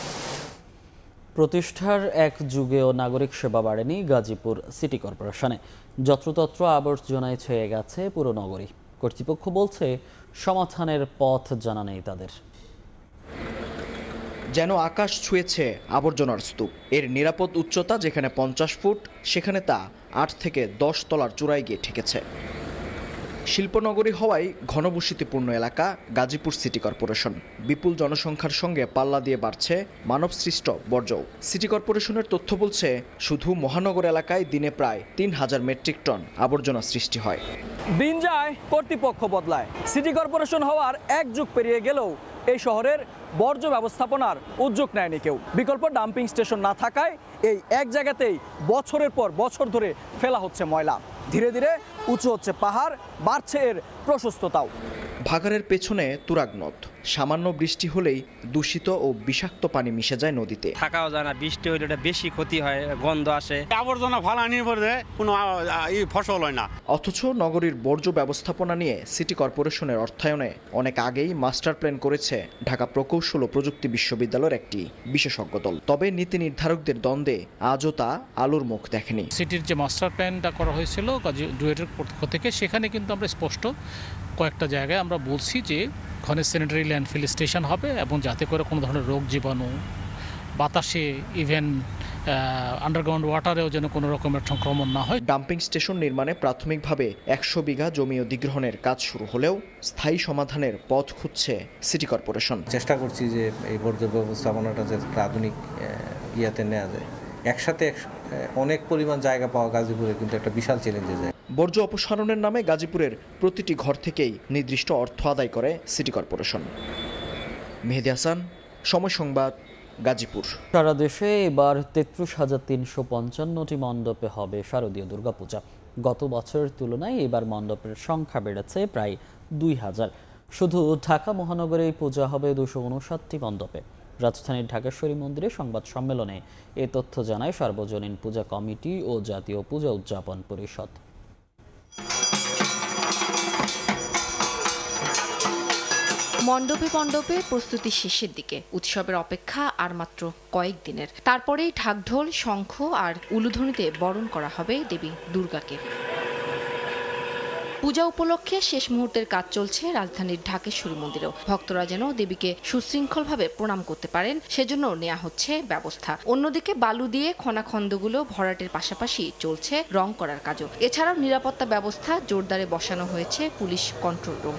প্রতিষ্ঠার এক যুগেও নাগরিক সেবা বাড়েনি গাজীপুর সিটি কর্পোরেশনে। যত্রতত্র আবর্জনায় ছেয়ে গেছে পুরো নগরী। কর্তৃপক্ষ বলছে সমাধানের পথ জানা নেই তাদের। যেন আকাশ ছুঁয়েছে আবর্জনার স্তূপ। এর নিরাপদ উচ্চতা যেখানে 50 ফুট, সেখানে তা 8 থেকে 10 তলার চূড়ায় গিয়ে ঠেকেছে। শিল্পনগরী হওয়ায় ঘনবসতিপূর্ণ এলাকা গাজীপুর সিটি কর্পোরেশন। বিপুল জনসংখ্যার সঙ্গে পাল্লা দিয়ে বাড়ছে মানবসৃষ্ট বর্জ্য। সিটি কর্পোরেশনের তথ্য বলছে শুধু মহানগর এলাকায় দিনে প্রায় 3,000 মেট্রিক টন আবর্জনা সৃষ্টি হয়। দিন যায়, কর্তৃপক্ষ বদলায়। সিটি কর্পোরেশন হওয়ার 1 যুগ পেরিয়ে গেলেও এই শহরের বর্জ্য ব্যবস্থাপনার উদ্যোগ নেয়নি কেউ। বিকল্প ডাম্পিং স্টেশন না থাকায় এই এক জায়গাতেই বছরের পর বছর ধরে ফেলা হচ্ছে ময়লা। ধীরে ধীরে উঁচু হচ্ছে পাহাড়, বাড়ছে এর প্রশস্ততাও। ভাগাড়ের পেছনে তুরাগ নদ। সামান্য বৃষ্টি হলেই দূষিত ও বিষাক্ত পানি মিশে যায় নদীতে। থাকাও যায় না, বৃষ্টি হলে এটা বেশি ক্ষতি হয়, গন্ধ আসে। আবর্জনা ফালানির পরে কোনো ফসল হয় না। অথচ নগরীর বর্জ্য ব্যবস্থাপনা নিয়ে সিটি কর্পোরেশনের অর্থায়নে অনেক আগেই মাস্টার প্ল্যান করেছে ঢাকা প্রকৌশল ও প্রযুক্তি বিশ্ববিদ্যালয়ের একটি বিশেষজ্ঞ দল। তবে নীতি নির্ধারকদের দ্বন্দ্বে আজও তা আলোর মুখ দেখেনি। সিটির যে মাস্টার প্ল্যানটা করা হয়েছিল ডুয়েটের পক্ষ থেকে, সেখানে কিন্তু আমরা স্পষ্ট কয়েকটা জায়গায় আমরা বলছি যে ওখানে স্যানিটারি ল্যান্ডফিল স্টেশন হবে এবং যাতে করে কোনো ধরনের রোগ জীবাণু বাতাসে, ইভেন আন্ডারগ্রাউন্ড ওয়াটারেও যেন কোনো রকমের সংক্রমণ না হয়। ডাম্পিং স্টেশন নির্মাণে প্রাথমিকভাবে 100 বিঘা জমি অধিগ্রহণের কাজ শুরু হলেও স্থায়ী সমাধানের পথ খুঁজছে সিটি কর্পোরেশন। চেষ্টা করছি যে এই বর্জ্য ব্যবস্থাপনাটা যাতে আধুনিক ইয়াতে নেওয়া যায়। একসাথে অনেক পরিমাণ জায়গা পাওয়া গাজীপুরে কিন্তু একটা বিশাল চ্যালেঞ্জের জায়গা। বর্জ্য অপসারণের নামে গাজীপুরের প্রতিটি ঘর থেকেই নির্দিষ্ট অর্থ আদায় করে সিটি কর্পোরেশন। মেহেদী হাসান, সময় সংবাদ, গাজীপুর। সারা দেশে এবার ৩৩,৩৫৫টি মণ্ডপে হবে শারদীয় দুর্গাপূজা। গত বছরের তুলনায় এবার মণ্ডপের সংখ্যা বেড়েছে প্রায় ২,০০০। শুধু ঢাকা মহানগরে পূজা হবে ২৫৯টি মণ্ডপে। রাজধানীর ঢাকেশ্বরী মন্দিরে সংবাদ সম্মেলনে এ তথ্য জানায় সার্বজনীন পূজা কমিটি ও জাতীয় পূজা উদযাপন পরিষদ। মণ্ডপে মণ্ডপে প্রস্তুতি শেষের দিকে, উৎসবের অপেক্ষা আর মাত্র কয়েকদিনের। তারপরেই ঢাকঢোল, শঙ্খ আর উলুধ্বনিতে বরণ করা হবে দেবী দুর্গাকে। পূজা উপলক্ষে শেষ মুহূর্তের কাজ চলছে রাজধানীর ঢাকেশ্বরী মন্দিরেও। ভক্তরা যেন দেবীকে সুশৃঙ্খলভাবে প্রণাম করতে পারেন, সেজন্য নেওয়া হচ্ছে ব্যবস্থা। অন্যদিকে বালু দিয়ে খনাখন্দগুলো ভরাটের পাশাপাশি চলছে রং করার কাজও। এছাড়াও নিরাপত্তা ব্যবস্থা জোরদারে বসানো হয়েছে পুলিশ কন্ট্রোল রুম।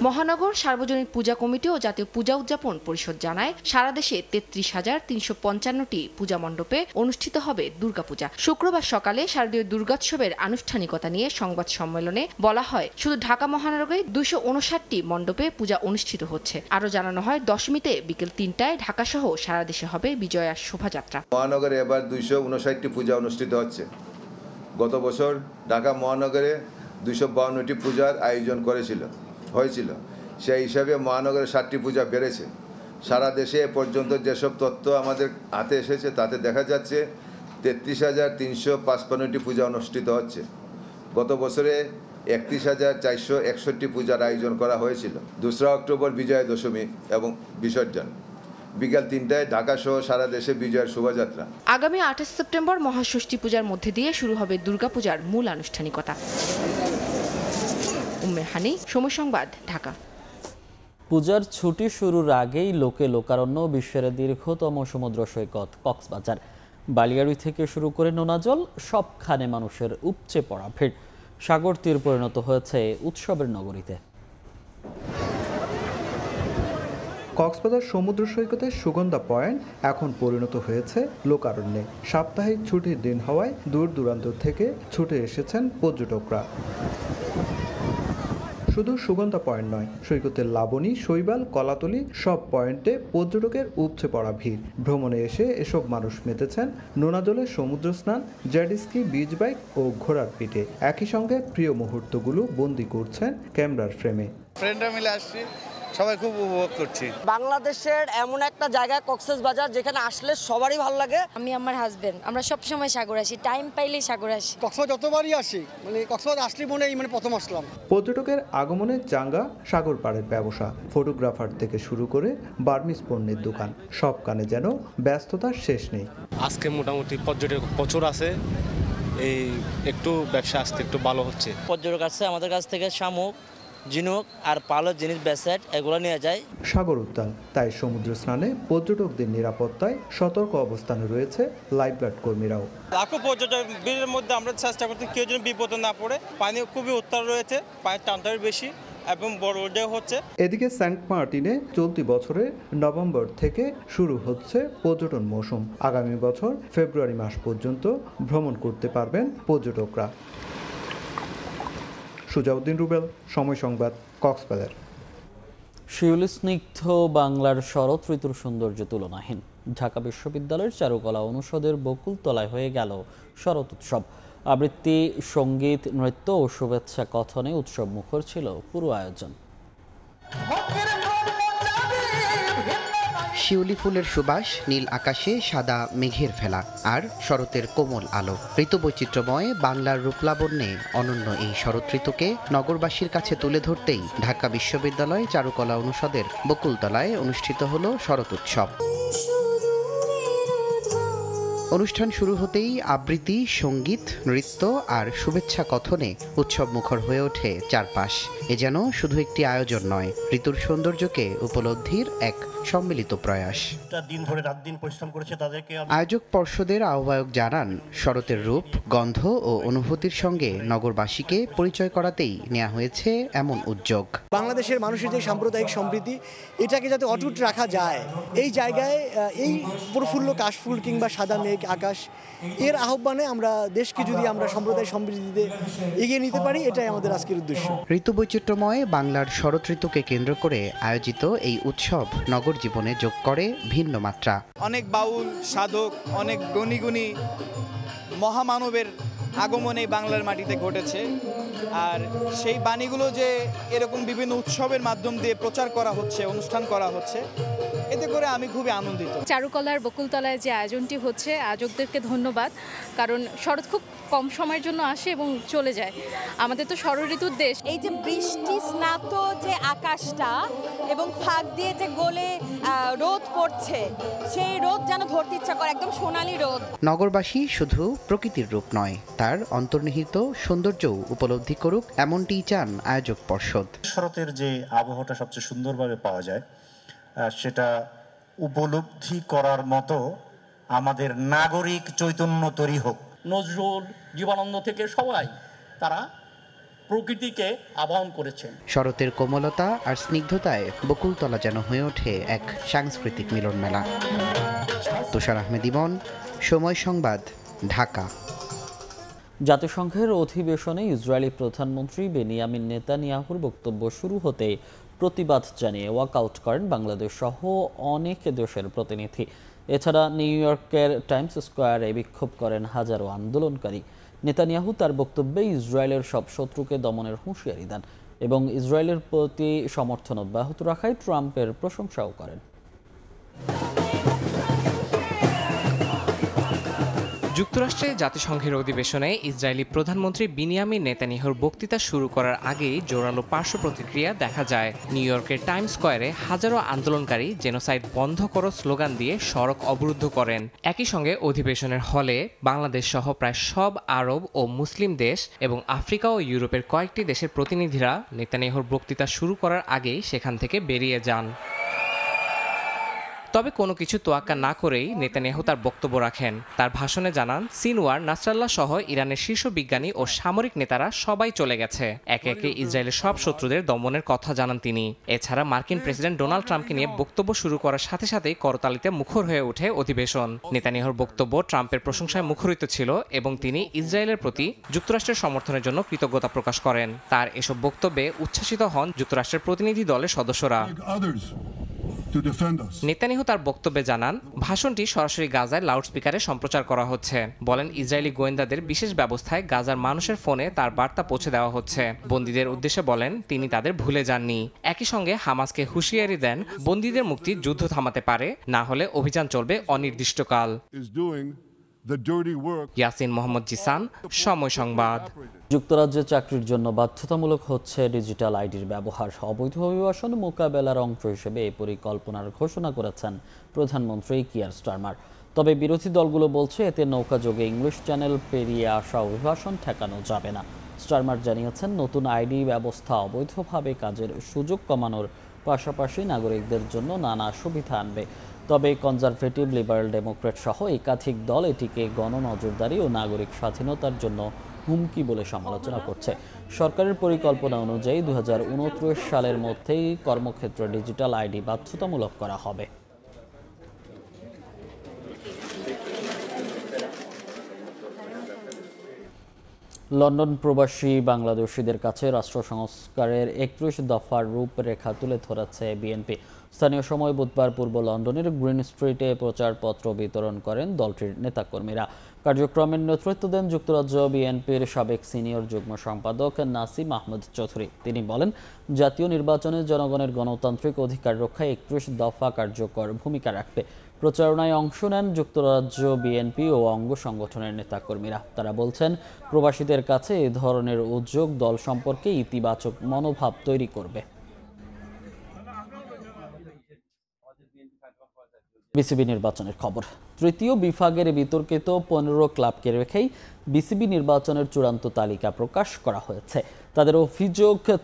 মহানগর সার্বজনীন পূজা কমিটি ও জাতীয় পূজা উদযাপন পরিষদ জানায়, সারা দেশে ৩৩,৩৫৫টি পূজা মণ্ডপে অনুষ্ঠিত হবে দুর্গাপূজা। শুক্রবার সকালে শারদীয় দুর্গোৎসবের আনুষ্ঠানিকতা নিয়ে সংবাদ সম্মেলনে বলা হয়, শুধু ঢাকা মহানগরে ২৫৯টি মণ্ডপে পূজা অনুষ্ঠিত হচ্ছে। আরও জানানো হয়, দশমীতে বিকেল ৩টায় ঢাকাসহ সারা দেশে হবে বিজয়া শোভাযাত্রা। মহানগরে এবার ২৫৯টি পূজা অনুষ্ঠিত হচ্ছে। গত বছর ঢাকা মহানগরে ২৫২টি পূজার আয়োজন হয়েছিল। সেই হিসাবে মহানগরে 7টি পূজা বেড়েছে। সারা দেশে এ পর্যন্ত যেসব তথ্য আমাদের হাতে এসেছে তাতে দেখা যাচ্ছে ৩৩,৩৫৫টি পূজা অনুষ্ঠিত হচ্ছে। গত বছরে ৩১,৪৬১ পূজার আয়োজন করা হয়েছিল। ২রা অক্টোবর বিজয়া দশমী এবং বিসর্জন। বিকাল ৩টায় ঢাকা সহ সারা দেশে বিজয়ের শোভাযাত্রা। আগামী ২৮ সেপ্টেম্বর মহাষষ্ঠী পূজার মধ্যে দিয়ে শুরু হবে দুর্গাপূজার মূল আনুষ্ঠানিকতা। হানি, সময় সংবাদ, ঢাকা। পূজার ছুটি শুরুর আগেই লোকে লোকারণ্য বিশ্বের দীর্ঘতম সমুদ্র সৈকত কক্সবাজার। বালিয়াড়ি থেকে শুরু করে নোনাজল, সবখানে মানুষের উপচে পড়া ভিড়। সাগর তীর পরিণত হয়েছে উৎসবের নগরীতে। কক্সবাজার সমুদ্র সৈকতের সুগন্ধা পয়েন্ট এখন পরিণত হয়েছে লোকারণ্যে। সাপ্তাহিক ছুটির দিন হওয়ায় দূর দূরান্ত থেকে ছুটে এসেছেন পর্যটকরা। শুধু সুগন্ধা পয়েন্ট নয়, সৈকতের লাবণী, শৈবাল, কলাতলি সব পয়েন্টে পর্যটকের উপচে পড়া ভিড়। ভ্রমণে এসে এসব মানুষ মেতেছেন নোনাজলে সমুদ্র স্নান, জেটস্কি, বিচ বাইক ও ঘোড়ার পিঠে। একই সঙ্গে প্রিয় মুহূর্তগুলো বন্দি করছেন ক্যামেরার ফ্রেমে। ফ্রেন্ডরা মিলে আসছি, সবাই খুব উপভোগ করছি। বাংলাদেশের এমন একটা জায়গা কক্সবাজার যেখানে আসলে সবারই ভালো লাগে। আমি আমার হাজবেন্ড আমরা সব সময় সাগর আসি, টাইম পাইলেই সাগর আসি। কক্সবাজার যতবারই আসি, কক্সবাজার আসলে মনে প্রথম আসলাম। পর্যটকের আগমনে চাঙ্গা সাগর পাড়ের ব্যবসা, ফটোগ্রাফার থেকে শুরু করে বার্মিজ পণ্যের দোকান, সব কানে যেন ব্যস্ততার শেষ নেই। আজকে মোটামুটি পর্যটক প্রচুর আছে, এই একটু ব্যবসা আসতে একটু ভালো হচ্ছে। পর্যটক আসছে আমাদের কাছ থেকে শামুক, ঝিনুক আর পালক জিনিস বেসেট এগুলো নিয়ে যায়। সাগর উত্তাল, তাই সমুদ্র স্নানে পর্যটকদের নিরাপত্তায় সতর্ক অবস্থানে রয়েছে লাইফগার্ড কর্মীরাও। লাখো পর্যটক ভিড়ের মধ্যে আমরা চেষ্টা করতে কেউ যেন বিপদে না পড়ে। পানি খুবই উত্তাল রয়েছে, পায়ের টানটার বেশি এবং বড় হচ্ছে। এদিকে সেন্ট মার্টিনে চলতি বছরের নভেম্বর থেকে শুরু হচ্ছে পর্যটন মৌসুম। আগামী বছর ফেব্রুয়ারি মাস পর্যন্ত ভ্রমণ করতে পারবেন পর্যটকরা। সুজাউদ্দিন রুবেল, সময় সংবাদ, কক্সবাজার। শিউলি স্নিগ্ধ বাংলার শরৎ ঋতুর সৌন্দর্য তুলনাহীন। ঢাকা বিশ্ববিদ্যালয়ের চারুকলা অনুষদের বকুলতলায় হয়ে গেল শরৎ উৎসব। আবৃত্তি, সঙ্গীত, নৃত্য ও শুভেচ্ছা কথনে উৎসব মুখর ছিল পুরো আয়োজন। শিউলি ফুলের সুবাস, নীল আকাশে সাদা মেঘের ফেলা আর শরতের কোমল আলো। ঋতুবৈচিত্র্যময় বাংলার রূপলাবণ্যে অনন্য এই শরৎ ঋতুকে নগরবাসীর কাছে তুলে ধরতেই ঢাকা বিশ্ববিদ্যালয় চারুকলা অনুষদের বকুলতলায় অনুষ্ঠিত হলো শরৎ উৎসব। অনুষ্ঠান শুরু হতেই আবৃত্তি, সঙ্গীত, নৃত্য আর শুভেচ্ছা কথনে উৎসব মুখর হয়ে ওঠে চারপাশ। এ যেন শুধু একটি আয়োজন নয়, ঋতুর সৌন্দর্যকে উপলব্ধির এক সম্মিলিত প্রয়াস। দিন ধরে রাত দিন পরিশ্রম করেছে তাদেরকে। আয়োজক পর্ষদের আহ্বায়ক জানান, শরতের রূপ, গন্ধ ও অনুভূতির সঙ্গে নগরবাসীকে পরিচয় করাতেই নেওয়া হয়েছে এমন উদ্যোগ। বাংলাদেশের মানুষের যে সাম্প্রদায়িক সম্প্রীতি, এটাকে যাতে অটুট রাখা যায়, এই জায়গায় এই প্রফুল্ল কাশফুল কিংবা সাদা মেঘ আকাশ, এর আহ্বানে আমরা দেশকে যদি আমরা সম্প্রদায় সম্প্রীতিতে এগিয়ে নিতে পারি, এটাই আমাদের আজকের উদ্দেশ্য। ঋতু বৈচিত্র্যময় বাংলার শরৎ ঋতুকে কেন্দ্র করে আয়োজিত এই উৎসব নগর জীবনে যোগ করে ভিন্ন মাত্রা। অনেক বাউল, সাধক, অনেক গুণী মহামানবের আগমন এই বাংলার মাটিতে ঘটেছে। আর সেই বাণীগুলো যে এরকম বিভিন্ন উৎসবের মাধ্যম দিয়ে প্রচার করা হচ্ছে, অনুষ্ঠান করা হচ্ছে, এতে করে আমি খুবই আনন্দিত। চারুকলার বকুলতলায় যে আয়োজনটি হচ্ছে, আয়োজকদেরকে ধন্যবাদ, কারণ শরৎ খুব কম সময়ের জন্য আসে এবং চলে যায়। আমাদের তো শরৎ ঋতুর দেশ। এই যে বৃষ্টি স্নাত যে আকাশটা এবং ফাঁক দিয়ে যে গোলে রোদ পড়ছে, সেই রোদ যেন ধরতে ইচ্ছা করে, একদম সোনালি রোদ। নগরবাসী শুধু প্রকৃতির রূপ নয়, তার অন্তর্নিহিত সৌন্দর্যও উপলব্ধি করুক, এমনটিই চান আয়োজক পর্ষদ। শরতের যে আবহাওয়াটা সবচেয়ে সুন্দরভাবে পাওয়া যায়, সেটা উপলব্ধি করার মতো আমাদের নাগরিক চৈতন্য তৈরি হোক। নজরুল, জীবনানন্দ থেকে সবাই তারা প্রকৃতিকে আবাহন করেছেন। শরতের কোমলতা আর স্নিগ্ধতায় বকুলতলা যেন হয়ে ওঠে এক সাংস্কৃতিক মিলন মেলা। তুষার আহমেদ ইমন, সময় সংবাদ, ঢাকা। জাতিসংঘের অধিবেশনে ইসরায়েলি প্রধানমন্ত্রী বেনিয়ামিন নেতানিয়াহুর বক্তব্য শুরু হতে প্রতিবাদ জানিয়ে ওয়াকআউট করেন বাংলাদেশ সহ অনেক দেশের প্রতিনিধি। এছাড়া নিউ ইয়র্কের টাইমস স্কোয়ারে বিক্ষোভ করেন হাজারো আন্দোলনকারী। নেতানিয়াহু তার বক্তব্যে ইসরায়েলের সব শত্রুকে দমনের হুঁশিয়ারি দেন এবং ইসরায়েলের প্রতি সমর্থন অব্যাহত রাখায় ট্রাম্পের প্রশংসাও করেন। যুক্তরাষ্ট্রে জাতিসংঘের অধিবেশনে ইসরায়েলি প্রধানমন্ত্রী বিনিয়ামিন নেতানিয়াহুর বক্তৃতা শুরু করার আগেই জোরালো পার্শ্ব প্রতিক্রিয়া দেখা যায়। নিউ ইয়র্কের টাইমস স্কোয়ারে হাজারো আন্দোলনকারী জেনোসাইড বন্ধ করো স্লোগান দিয়ে সড়ক অবরুদ্ধ করেন। একই সঙ্গে অধিবেশনের হলে বাংলাদেশ সহ প্রায় সব আরব ও মুসলিম দেশ এবং আফ্রিকা ও ইউরোপের কয়েকটি দেশের প্রতিনিধিরা নেতানিয়াহুর বক্তৃতা শুরু করার আগেই সেখান থেকে বেরিয়ে যান। তবে কোনো কিছু তোয়াক্কা না করেই নেতানিয়াহু তার বক্তব্য রাখেন। তার ভাষণে জানান, সিনওয়ার, নাসরাল্লাহ সহ ইরানের শীর্ষ বিজ্ঞানী ও সামরিক নেতারা সবাই চলে গেছে। একে একে ইসরায়েলের সব শত্রুদের দমনের কথা জানান তিনি। এছাড়া মার্কিন প্রেসিডেন্ট ডোনাল্ড ট্রাম্পকে নিয়ে বক্তব্য শুরু করার সাথে সাথেই করতালিতে মুখর হয়ে ওঠে অধিবেশন। নেতানিয়াহুর বক্তব্য ট্রাম্পের প্রশংসায় মুখরিত ছিল এবং তিনি ইসরায়েলের প্রতি যুক্তরাষ্ট্রের সমর্থনের জন্য কৃতজ্ঞতা প্রকাশ করেন। তার এসব বক্তব্যে উচ্ছ্বাসিত হন যুক্তরাষ্ট্রের প্রতিনিধি দলের সদস্যরা। নেতানিয়াহু তার বক্তব্যে জানান, ভাষণটি সরাসরি গাজায় লাউডস্পিকারে সম্প্রচার করা হচ্ছে। বলেন, ইসরায়েলি গোয়েন্দাদের বিশেষ ব্যবস্থায় গাজার মানুষের ফোনে তার বার্তা পৌঁছে দেওয়া হচ্ছে। বন্দীদের উদ্দেশ্যে বলেন, তিনি তাদের ভুলে যাননি। একই সঙ্গে হামাসকে হুঁশিয়ারি দেন, বন্দীদের মুক্তি যুদ্ধ থামাতে পারে, না হলে অভিযান চলবে অনির্দিষ্টকাল। ইয়াসিন মোহাম্মদ জিসান, সময় সংবাদ। যুক্তরাজ্যে চাকরির জন্য বাধ্যতামূলক হচ্ছে ডিজিটাল আইডির ব্যবহার। অবৈধ অভিবাসন মোকাবেলার অংশ হিসেবে এই পরিকল্পনার ঘোষণা করেছেন প্রধানমন্ত্রী কিয়ার স্টারমার। তবে বিরোধী দলগুলো বলছে এতে নৌকাযোগে ইংলিশ চ্যানেল পেরিয়ে আসা অভিবাসন ঠেকানো যাবে না। স্টারমার জানিয়েছেন, নতুন আইডি ব্যবস্থা অবৈধভাবে কাজের সুযোগ কমানোর পাশাপাশি নাগরিকদের জন্য নানা সুবিধা আনবে। তবে কনজারভেটিভ, লিবারেল ডেমোক্রেট সহ একাধিক দল এটিকে গণনজরদারি ও নাগরিক স্বাধীনতার জন্য হুমকি বলে সমালোচনা করছে। সরকারের পরিকল্পনা অনুযায়ী 2029 সালের মধ্যেই কর্মক্ষেত্রে ডিজিটাল আইডি বাধ্যতামূলক করা হবে। লন্ডন প্রবাসী বাংলাদেশিদের কাছে রাষ্ট্র সংস্কারের 31 দফার রূপরেখা তুলে ধরেছে বিএনপি। স্থানীয় সময় বুধবার পূর্ব লন্ডনের গ্রিন স্ট্রিটে প্রচারপত্র বিতরণ করেন দলটির নেতাকর্মীরা। কার্যক্রমের নেতৃত্ব দেন যুক্তরাজ্য বিএনপির সাবেক সিনিয়র যুগ্ম সম্পাদক নাসিম আহমেদ চৌধুরী। তিনি বলেন, জাতীয় নির্বাচনে জনগণের গণতান্ত্রিক অধিকার রক্ষায় 31 দফা কার্যকর ভূমিকা রাখবে। প্রচারণায় অংশ নেন যুক্তরাজ্য বিএনপি ও অঙ্গ সংগঠনের নেতাকর্মীরা। তারা বলছেন, প্রবাসীদের কাছে এই ধরনের উদ্যোগ দল সম্পর্কে ইতিবাচক মনোভাব তৈরি করবে। বিসিবি নির্বাচনের খবর। তৃতীয় বিভাগের বিতর্কিত 15 ক্লাবকে রেখেই বিসিবি নির্বাচনের চূড়ান্ত তালিকা প্রকাশ করা হয়েছে।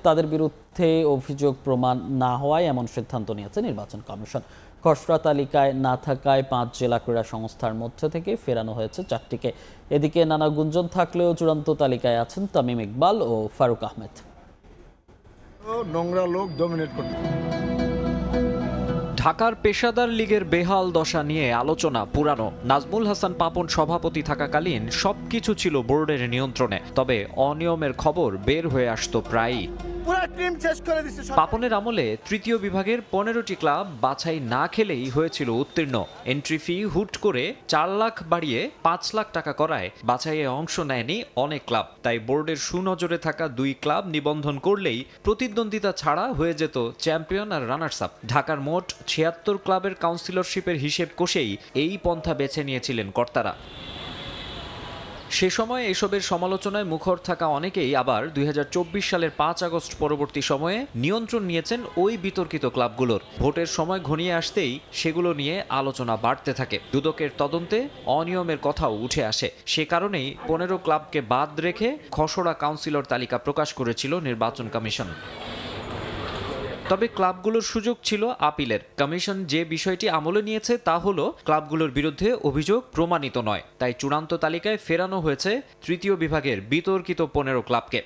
তাদের বিরুদ্ধে অভিযোগ প্রমাণ না হওয়ায় এমন সিদ্ধান্ত নিয়েছে নির্বাচন কমিশন। খসড়া তালিকায় না থাকায় 5 জেলা ক্রীড়া সংস্থার মধ্যে থেকে ফেরানো হয়েছে 4টিকে। এদিকে নানা গুঞ্জন থাকলেও চূড়ান্ত তালিকায় আছেন তামিম ইকবাল ও ফারুক আহমেদ। নোংরা লোক ডমিনেট করতে। ঢাকার পেশাদার লীগের বেহাল দশা নিয়ে আলোচনা পুরানো। নাজমুল হাসান পাপন সভাপতি থাকাকালীন সবকিছু ছিল বোর্ডের নিয়ন্ত্রণে, তবে অনিয়মের খবর বের হয়ে আসতো প্রায়ই। পাপনের আমলে তৃতীয় বিভাগের 15টি ক্লাব বাছাই না খেলেই হয়েছিল উত্তীর্ণ। এন্ট্রি ফি হুট করে 4 লাখ বাড়িয়ে 5 লাখ টাকা করায় বাছাইয়ে অংশ নেয়নি অনেক ক্লাব। তাই বোর্ডের সুনজরে থাকা 2 ক্লাব নিবন্ধন করলেই প্রতিদ্বন্দ্বিতা ছাড়া হয়ে যেত চ্যাম্পিয়ন আর রানার্স আপ। ঢাকার মোট 76 ক্লাবের কাউন্সিলরশিপের হিসেব কষেই এই পন্থা বেছে নিয়েছিলেন কর্তারা। সে সময় এসবের সমালোচনায় মুখর থাকা অনেকেই আবার 2024 সালের 5 আগস্ট পরবর্তী সময়ে নিয়ন্ত্রণ নিয়েছেন ওই বিতর্কিত ক্লাবগুলোর। ভোটের সময় ঘনিয়ে আসতেই সেগুলো নিয়ে আলোচনা বাড়তে থাকে। দুদকের তদন্তে অনিয়মের কথাও উঠে আসে। সে কারণেই 15 ক্লাবকে বাদ রেখে খসড়া কাউন্সিলর তালিকা প্রকাশ করেছিল নির্বাচন কমিশন। তবে ক্লাবগুলোর সুযোগ ছিল আপিলের। কমিশন যে বিষয়টি আমলে নিয়েছে তা হলো ক্লাবগুলোর বিরুদ্ধে অভিযোগ প্রমাণিত নয়, তাই চূড়ান্ত তালিকায় ফেরানো হয়েছে তৃতীয় বিভাগের বিতর্কিত 15 ক্লাবকে।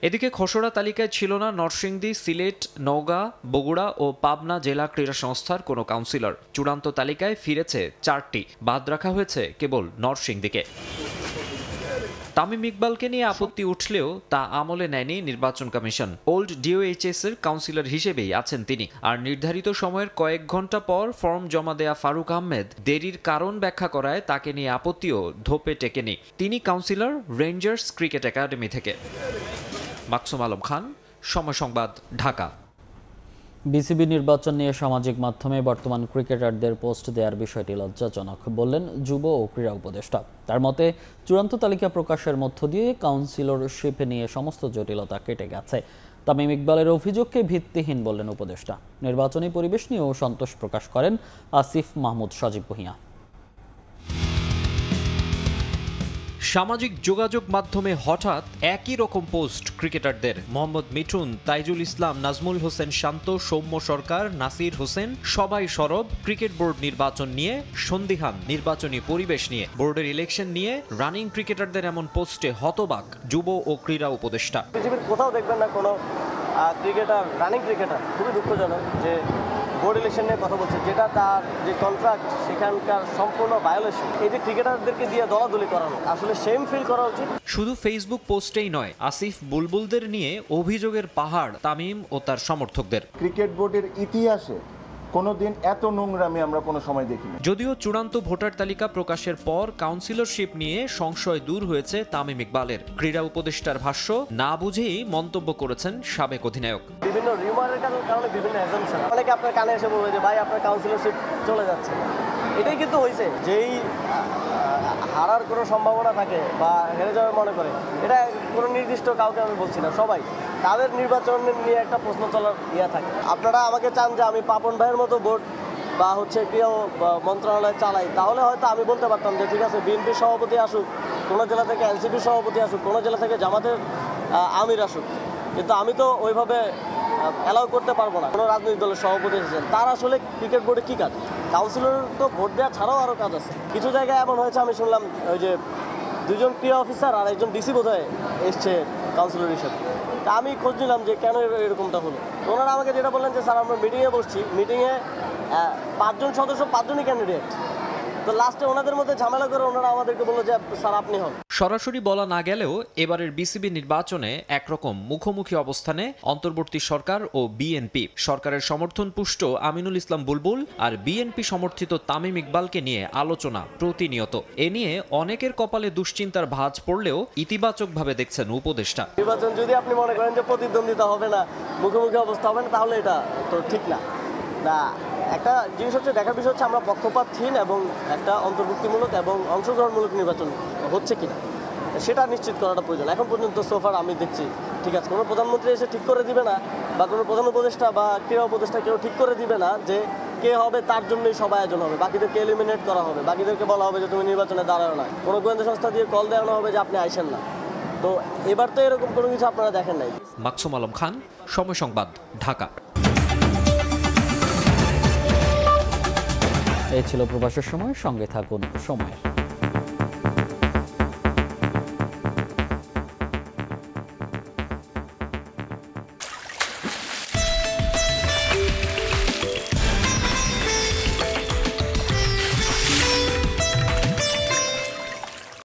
এদিকে খসড়া তালিকায় ছিল না নরসিংদী, সিলেট, নওগাঁ, বগুড়া ও পাবনা জেলা ক্রীড়া সংস্থার কোনো কাউন্সিলর। চূড়ান্ত তালিকায় ফিরেছে 4টি, বাদ রাখা হয়েছে কেবল নরসিংদীকে। তামিম ইকবালকে নিয়ে আপত্তি উঠলেও তা আমলে নেয়নি নির্বাচন কমিশন। ওল্ড ডিওএইচএস এর কাউন্সিলর হিসেবেই আছেন তিনি। আর নির্ধারিত সময়ের কয়েক ঘন্টা পর ফর্ম জমা দেয়া ফারুক আহমেদ দেরির কারণ ব্যাখ্যা করায় তাকে নিয়ে আপত্তিও ধোপে টেকেনি। তিনি কাউন্সিলর, রেঞ্জার্স ক্রিকেট একাডেমি থেকে। মাকসুম আলম খান, সময় সংবাদ, ঢাকা। বিসিবি নির্বাচন নিয়ে সামাজিক মাধ্যমে বর্তমান ক্রিকেটারদের পোস্ট দেওয়ার বিষয়টি লজ্জাজনক বললেন যুব ও ক্রীড়া উপদেষ্টা। তার মতে চূড়ান্ত তালিকা প্রকাশের মধ্য দিয়ে কাউন্সিলরশিপ নিয়ে সমস্ত জটিলতা কেটে গেছে। তামিম ইকবালের অভিযোগকে ভিত্তিহীন বললেন উপদেষ্টা। নির্বাচনী পরিবেশ নিয়েও সন্তোষ প্রকাশ করেন আসিফ মাহমুদ সজীব ভূঁইয়া। সামাজিক যোগাযোগ মাধ্যমে হঠাৎ একই রকম পোস্ট ক্রিকেটারদের। মোহাম্মদ মিঠুন, তাইজুল ইসলাম, নাজমুল হোসেন শান্ত, সৌম্য সরকার, নাসির হোসেন সবাই সরব ক্রিকেট বোর্ড নির্বাচন নিয়ে, সন্দিহান নির্বাচনী পরিবেশ নিয়ে, বোর্ডের ইলেকশন নিয়ে। রানিং ক্রিকেটারদের এমন পোস্টে হতবাক যুব ও ক্রীড়া উপদেষ্টা। পৃথিবীর কোথাও দেখবেন না কোনো ক্রিকেটার, রানিং ক্রিকেটার, খুবই দুঃখজনক যে বোর্ড ইলেকশন নিয়ে কথা বলছে, যেটা তার যে কন্ট্রাক্ট সেখানকার সম্পূর্ণ ভায়োলেশন। এই যে ক্রিকেটারদেরকে দিয়ে দলাদলি করানো, আসলে সেম ফিল করা উচিত। শুধু ফেসবুক পোস্টেই নয়, আসিফ বুলবুলদের নিয়ে অভিযোগের পাহাড় তামিম ও তার সমর্থকদের। ক্রিকেট বোর্ডের ইতিহাসে কোনোদিন এত নোংরামি আমরা কোনো সময় দেখিনি। যদিও চূড়ান্ত ভোটার তালিকা প্রকাশের পর কাউন্সিলরশিপ নিয়ে সংশয় দূর হয়েছে তামিম ইকবালের। ক্রীড়া উপদেষ্টার ভাষ্য না বুঝেই মন্তব্য করেছেন সাবেক অধিনায়ক। বিভিন্ন রিউমারের কারণে বিভিন্ন অ্যাজাম্পশন, অনেকে আপনার কানে এসে বলবে যে ভাই আপনার কাউন্সিলরশিপ চলে যাচ্ছে। এটাই কিন্তু হয়েছে, যেই হারার কোনো সম্ভাবনা থাকে বা হেরে যাওয়ার মনে করে, এটা কোনো নির্দিষ্ট কাউকে আমি বলছি না, সবাই তাদের নির্বাচন নিয়ে একটা প্রশ্ন চলার ইয়ে থাকে। আপনারা আমাকে চান যে আমি পাপন ভাইয়ের মতো বোর্ড বা ক্রীড়া মন্ত্রণালয় চালাই, তাহলে হয়তো আমি বলতে পারতাম যে ঠিক আছে বিএনপি সভাপতি আসুক, কোনো জেলা থেকে এনসিপি সভাপতি আসুক, কোনো জেলা থেকে জামাতের আমির আসুক, কিন্তু আমি তো ওইভাবে অ্যালাউ করতে পারবো না। কোনো রাজনৈতিক দলের সভাপতি এসেছেন, তার আসলে ক্রিকেট বোর্ডে কী কাজ? কাউন্সিলর তো ভোট দেওয়া ছাড়াও আরও কাজ আছে। কিছু জায়গায় এমন হয়েছে, আমি শুনলাম ওই যে 2 জন ক্রীড়া অফিসার আর 1 জন ডিসি বোধহয় এসছে কাউন্সিলর হিসেবে। তা আমি খোঁজ নিলাম যে কেন এরকমটা হলো। ওনারা আমাকে যেটা বললেন যে স্যার আমরা মিটিংয়ে বসছি, মিটিংয়ে 5 জন সদস্য, 5 জনই ক্যান্ডিডেট, তো লাস্টে ওনাদের মধ্যে ঝামেলা করে ওনারা আমাদেরকে বললো যে স্যার আপনি হন। সরাসরি বলা না গেলেও এবারের বিসিবি নির্বাচনে একরকম মুখোমুখি অবস্থানে অন্তর্বর্তী সরকার ও বিএনপি। সরকারের সমর্থন পুষ্ট আমিনুল ইসলাম বুলবুল আর বিএনপি সমর্থিত তামিম ইকবালকে নিয়ে আলোচনা প্রতিনিয়ত। এ নিয়ে অনেকের কপালে দুশ্চিন্তার ভাঁজ পড়লেও ইতিবাচকভাবে দেখছেন উপদেষ্টা। নির্বাচন যদি আপনি মনে করেন যে প্রতিদ্বন্দ্বিতা হবে না, মুখোমুখি অবস্থা হবে না, তাহলে এটা তো ঠিক না। একটা জিনিস হচ্ছে, দেখার বিষয় হচ্ছে আমরা পক্ষপাতহীন এবং একটা অন্তর্ভুক্তিমূলক এবং অংশগ্রহণমূলক নির্বাচন হচ্ছে কিনা সেটা নিশ্চিত করাটা প্রয়োজন। এখন পর্যন্ত সোফার আমি দেখছি ঠিক আছে, কোনো প্রধানমন্ত্রী এসে ঠিক করে দিবে না বা কোনো প্রধান উপদেষ্টা বা ক্রীড়া উপদেষ্টা কেউ ঠিক করে দিবে না যে কে হবে তার জন্যই সব আয়োজন হবে, বাকিদেরকে এলিমিনেট করা হবে, বাকিদেরকে বলা হবে যে তুমি নির্বাচনে দাঁড়াও না, কোনো গোয়েন্দা সংস্থা দিয়ে কল দেওয়ানো হবে যে আপনি আইসেন না। তো এবার তো এরকম কোনো কিছু আপনারা দেখেন নাই। মাকসুম আলম খান, সময় সংবাদ, ঢাকা। এই ছিল প্রবাসের সময়, সঙ্গে থাকুন সময়।